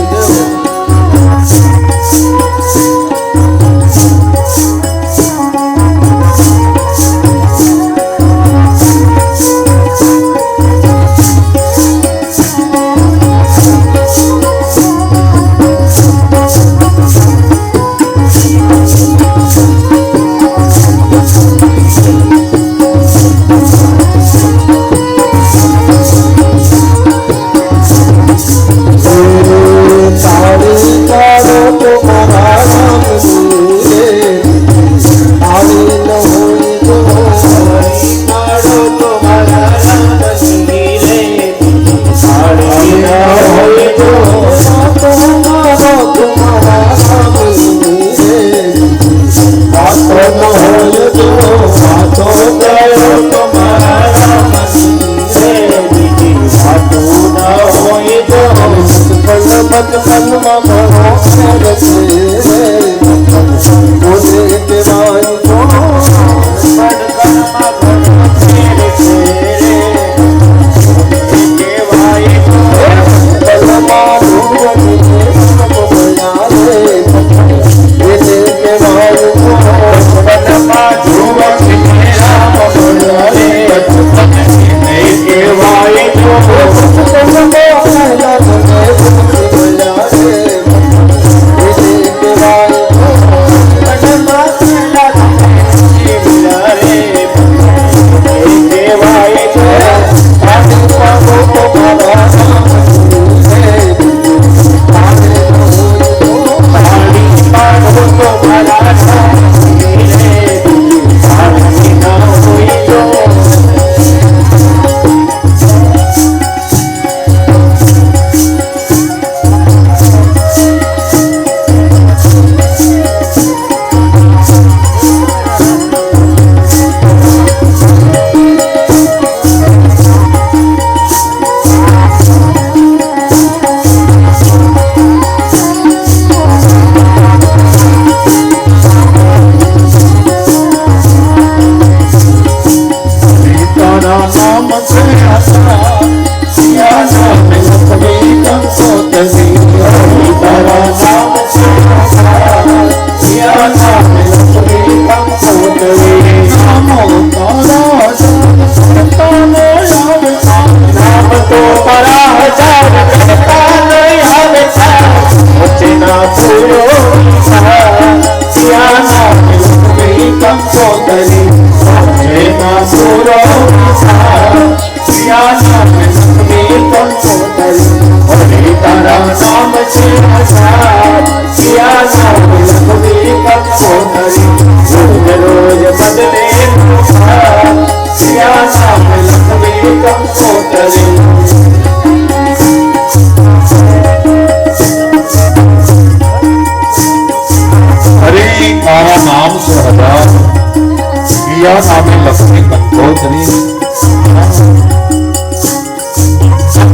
किया नामे लक्ष्मी कंठोत्री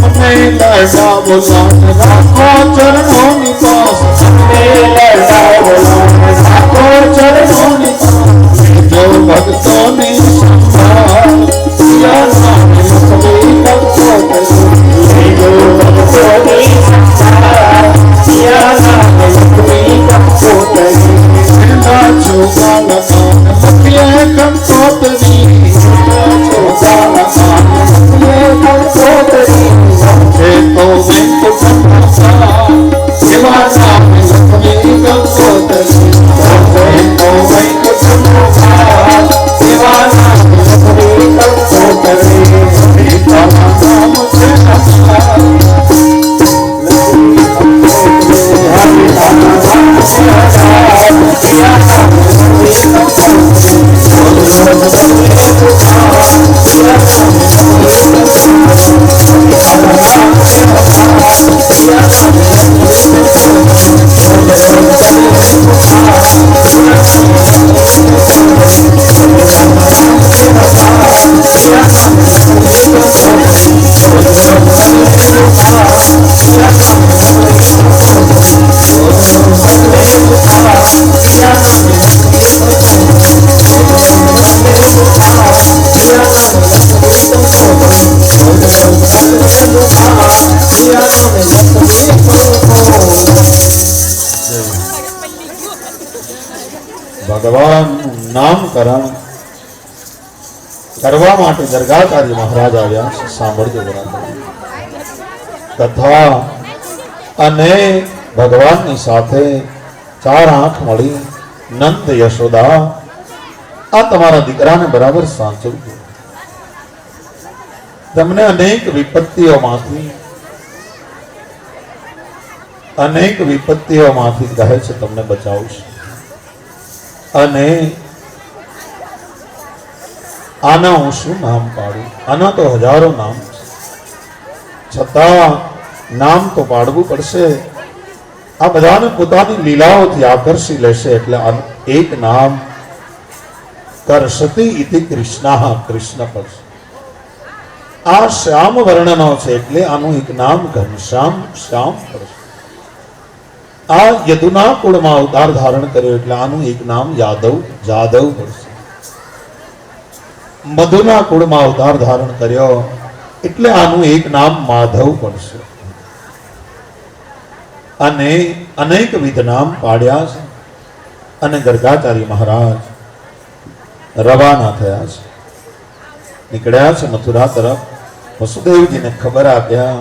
अपने लड़ा લડાવો લાડ રાખો ચરણોની પાસ તમને લડાવો લાડ રાખો ચરણોની પાસ જો ભક્તોની સંભાળ સિયા નામે લખવી લખો કરી જો ભક્તોની સંભાળ સિયા નામે લખવી લખો કરી એના ચોગાલા કાન લખીએ કંકોતરી ચોગાલા કાન લખીએ કંકોતરી એ તો વેંકટનાથા સિયા નામે લખવી કંકોતરી એ તો વેંકટનાથા સિયા નામે લખવી કંકોતરી પિતાના નામ છે અક્ષર ભગવાનનું નામકરણ કરવા માટે દરગાહકારી મહારાજ આવ્યા છે. સાંભળજો બરાબર કથા. અને ભગવાનની સાથે ચાર આંખ મળી નંદ યશોદા આ તમારા દીકરાને બરાબર સાચવજો. તમને અનેક વિપત્તિઓમાંથી કહે છે તમને બચાવશે. અને આના હું શું નામ પાડું? આના તો હજારો નામ છે, છતાં નામ તો પાડવું પડશે. આ બધાને પોતાની લીલાઓથી આકર્ષી લેશે. એટલે એક નામ કરશતી ઇતિ કૃષ્ણ, કૃષ્ણ પડશે. આ શ્યામ વર્ણનો છે એટલે આનું એક નામ ઘનશ્યામ, શ્યામ પડશે. આ યદુના કુળમાં અવતાર ધારણ કર્યો એટલે આનું એક નામ યાદવ, જાદવ પડશે. મધુના કુળમાં અવતાર ધારણ કર્યો એટલે આનું એક નામ માધવ પડશે. અને અનેકવિધ નામ પાડ્યા છે. અને ગર્ગાચાર્ય મહારાજ રવાના થયા છે, નીકળ્યા છે મથુરા તરફ. વસુદેવજીને ખબર આપ્યા,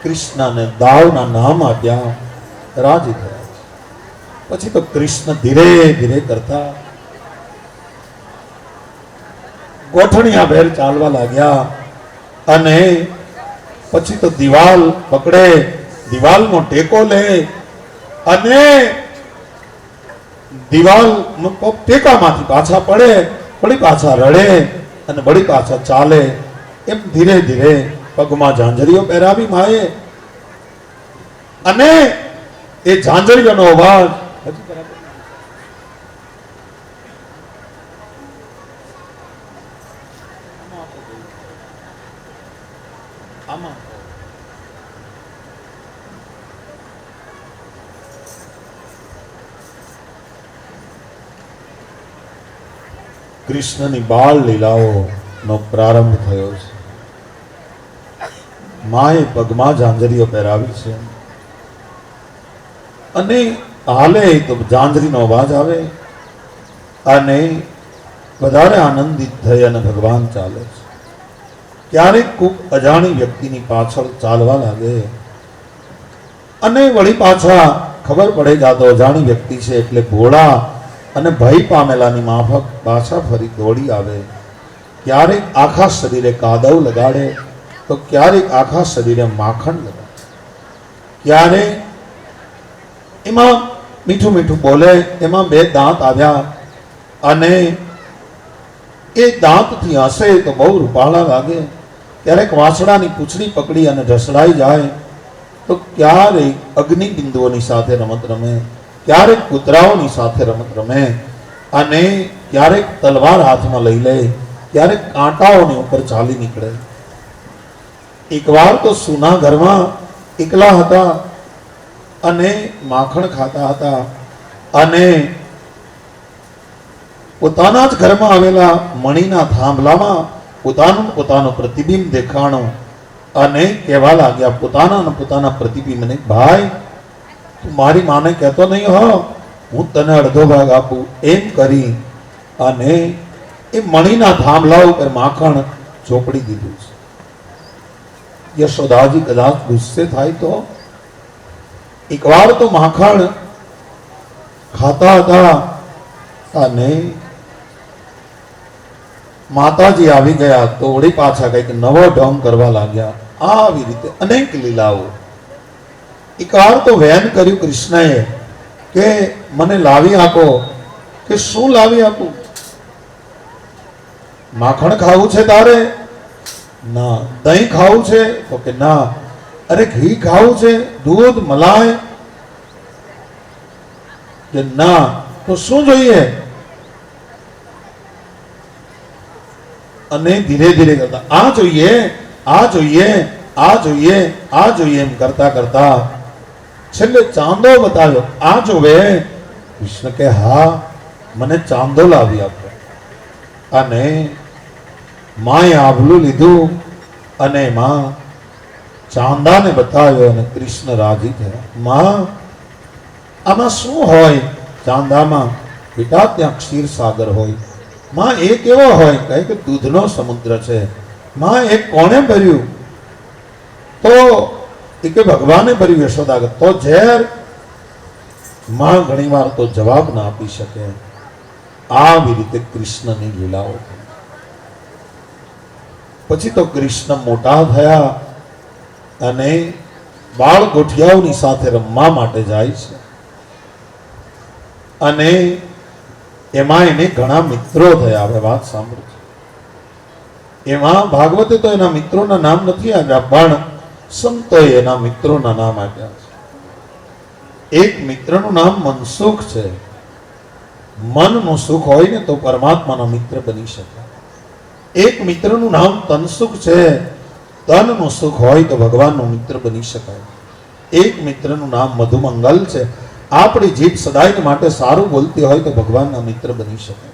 કૃષ્ણને દાવના નામ આપ્યા, રાજી થયા. પછી તો કૃષ્ણ ધીરે ધીરે કરતા ગોઠણિયા ભેર ચાલવા લાગ્યા. અને પછી તો દિવાલ પકડે, દિવાલનો ટેકો લે અને દિવાલ ટેકામાંથી પાછા પડે, વળી પાછા રડે અને વળી પાછા ચાલે. એમ ધીરે ધીરે પગમાં ઝાંઝરીઓ પહેરાવી માએ. અને એ ઝાંઝરીઓનો અવાજ હજી બરાબર આમાં કૃષ્ણની બાળ લીલાઓનો પ્રારંભ થયો છે. માએ પગમાં ઝાંઝરીઓ પહેરાવી છે. અને હાલે તો ઝાંઝરીનો અવાજ આવે અને વધારે આનંદિત થઈ અને ભગવાન ચાલે છે. ક્યારેક ખૂબ અજાણી વ્યક્તિની પાછળ ચાલવા લાગે અને વળી પાછા ખબર પડે કે આ તો અજાણી વ્યક્તિ છે એટલે ભોળા અને ભય પામેલાની માફક પાછા ફરી દોડી આવે. ક્યારેક આખા શરીરે કાદવ લગાડે તો ક્યારેક આખા શરીરે માખણ લગાડે. ક્યારેક એમાં મીઠું મીઠું બોલે. એમાં બે દાંત આવ્યા અને એ દાંતથી હસે તો બહુ રૂપાળા લાગે. ક્યારેક વાંસડાની પૂંછડી પકડી અને ઢસડાઈ જાય તો ક્યારેક અગ્નિ બિંદુઓની સાથે રમત રમે, ક્યારેક કૂતરાઓની સાથે રમત રમે અને ક્યારેક તલવાર હાથમાં લઈ લે, ક્યારેક કાંટાઓની ઉપર ચાલી નીકળે. એકવાર તો સુના ઘરમાં એકલા હતા અને માખણ ખાતા હતા અને પોતાના જ ઘરમાં આવેલા મણીના થાંભલામાં પોતાનું પ્રતિબિંબ દેખાણું અને કહેવા લાગ્યા પોતાના પ્રતિબિંબને, ભાઈ તું મારી માને કહેતો નહીં હો, હું તને અડધો ભાગ આપું. એમ કરી અને એ મણીના થાંભલા ઉપર માખણ ચોપડી દીધું છે. યશોદાજી કદાચ ગુસ્સે થાય તો એકવાર તો માખણ ખાતા હતા અને માતાજી આવી ગયા તો વળી પાછા કઈક નવો ઢોંગ કરવા લાગ્યા. આવી રીતે અનેક લીલાઓ. એકવાર તો વેન કર્યું કૃષ્ણએ કે મને લાવી આપો. કે શું લાવી આપું? માખણ ખાવું છે તારે? ના. દહીં ખાવું છે? તો કે ના. અરે ઘી ખાવું છે? દૂધ મલાઈ? કે ના. તો શું જોઈએ? અને ધીરે ધીરે કરતા આ જોઈએ, આ જોઈએ, આ જોઈએ, આ જોઈએ એમ કરતા કરતા છેલ્લે ચાંદો બતાવ્યો. આ જોવે? કૃષ્ણ કે હા, મને ચાંદો લાવી આપો. અને માએ આભલું લીધું અને માં ચાંદાને બતાવ્યો અને કૃષ્ણ રાજી થયા. માં આમાં શું હોય? ચાંદામાં બેટા ત્યાં ક્ષીર સાગર હોય. માં એ કેવો હોય? કહે કે દૂધનો સમુદ્ર છે. માં એ કોણે ભર્યું? તો એ કે ભગવાને ભર્યું. યશોદા તો ઝેર? માં ઘણી વાર તો જવાબ ના આપી શકે. આવી રીતે કૃષ્ણની લીલાઓ. પછી તો કૃષ્ણ મોટા થયા અને બાળ ગોઠિયાઓની સાથે રમવા માટે જાય છે અને એમાં એને ઘણા મિત્રો થયા. હવે વાત સાંભળજો. એમાં ભાગવતે તો એના મિત્રોના નામ નથી આપ્યા, પણ સંતોએ એના મિત્રોના નામ આપ્યા છે. એક મિત્રનું નામ મનસુખ છે. મનનું સુખ હોય ને તો પરમાત્માનો મિત્ર બની શકે. એક મિત્રનું નામ તનસુખ છે. તનનું સુખ હોય તો ભગવાનનો મિત્ર બની શકાય. એક મિત્રનું નામ મધુમંગલ છે. આપણી જીભ સદાય માટે સારું બોલતી હોય તો ભગવાનના મિત્ર બની શકે.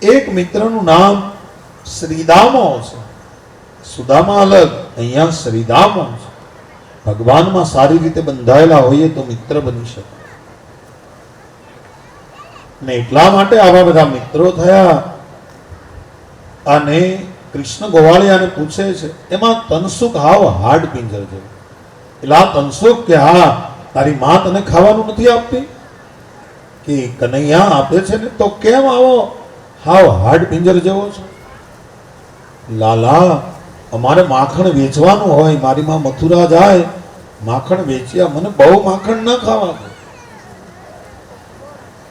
એક મિત્રનું નામ શ્રીદામો છે. સુદામા અલગ, અહીંયા શ્રીદામો છે. ભગવાનમાં સારી રીતે બંધાયેલા હોઈએ તો મિત્ર બની શકે. ને એટલા માટે આવા બધા મિત્રો થયા. અને કૃષ્ણ ગોવાળિયાને પૂછે છે, એમાં તનસુખ હાવ હાડ પિંજર જેવું. એટલે આ તનસુખ કે હા તારી માં તને ખાવાનું નથી આપતી? કે કનૈયા આપે છે ને, તો કેમ આવો હાવ હાડ પિંજર જેવો છો? લાલા અમારે માખણ વેચવાનું હોય, મારી માં મથુરા જાય માખણ વેચ્યા, મને બહુ માખણ ના ખાવા દે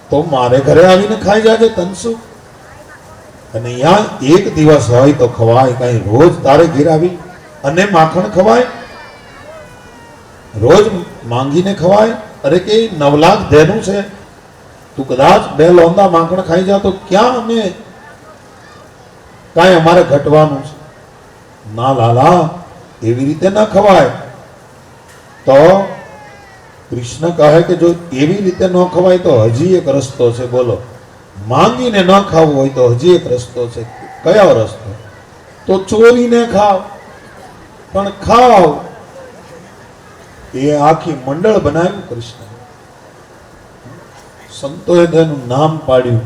તો મારે ઘરે આવીને ખાઈ જાજે તનસુખ. અને અહીંયા એક દિવસ હોય તો ખવાય, કઈ રોજ તારે ઘેર આવી અને માખણ ખવાય? રોજ માંગીને ખવાય? અરે કે 9 લાખ દેનું છે, તું કદાચ 2 લોંદા માખણ ખાઈ જા તો ક્યાં અમે કાંઈ અમારે ઘટવાનું છે? ના લાલા એવી રીતે ના ખવાય. તો કૃષ્ણ કહે કે જો એવી રીતે ન ખવાય તો હજી એક રસ્તો છે. બોલો. માંગીને ન ખાવું હોય તો હજી એક રસ્તો છે. કયો રસ્તો? તો ચોરીને ખાવ. પણ ખાવ. એ આખી મંડળ બનાવ્યું કૃષ્ણ. સંતોએ તેનું નામ પાડ્યું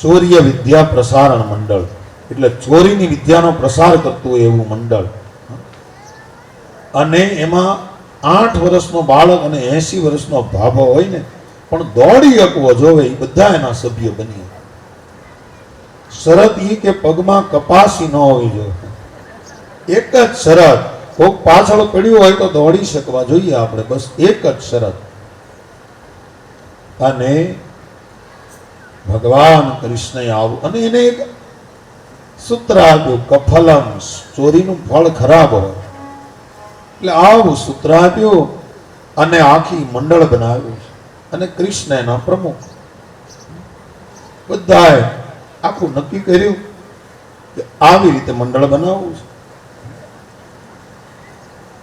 ચોરીય વિદ્યા પ્રસારણ મંડળ. એટલે ચોરીની વિદ્યાનો પ્રસાર કરતું એવું મંડળ. અને એમાં 8 વર્ષનો બાળક અને 80 વર્ષનો ભાભો હોય ને પણ દોડી શકવો જોવે એ બધા એના સભ્ય બની. શરત એ કે પગમાં કપાસી ન હોવી જોઈએ. એક જ શરત. કોક પાછળ પડ્યું હોય તો દોડી શકવા જોઈએ આપણે, બસ એક જ શરત. અને ભગવાન કૃષ્ણએ આવું અને એને એક સૂત્ર આપ્યું, કફલમ. ચોરીનું ફળ ખરાબ હોય એટલે આવું સૂત્ર આપ્યું અને આખી મંડળ બનાવ્યું છે. અને કૃષ્ણ એના પ્રમુખ. બધાએ આખું નક્કી કર્યું કે આવી રીતે મંડળ બનાવવું છે.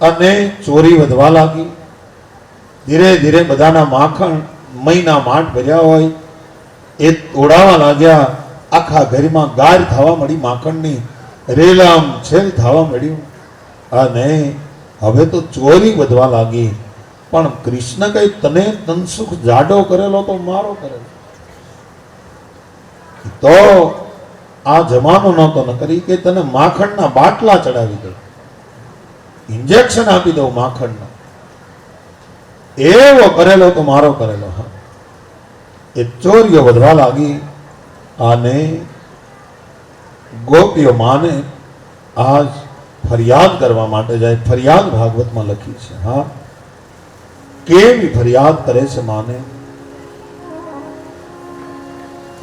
અને ચોરી વધવા લાગી. ધીરે ધીરે બધાના માખણ મહીના માટ ભર્યા હોય એ તોડાવા લાગ્યા. આખા ઘરમાં ગાર થવા મળી, માખણની રેલામ છેલ થવા મળ્યું. અને હવે તો ચોરી વધવા લાગી. પણ કૃષ્ણ કહે, તને તનસુખ જાડો કરેલો તો મારો કરેલો. તો આ જમાનો નહોતો ન કરી કે તને માખણના બાટલા ચડાવી દઉં, ઇન્જેક્શન આપી દઉં માખણના. એવો કરેલો તો મારો કરેલો. હા, એ ચોરીઓ વધવા લાગી. અને ગોપીઓ માને આજ ફરિયાદ કરવા માટે જાય. ફરિયાદ ભાગવતમાં લખી છે. હા, કેવી ફરિયાદ કરે છે માને.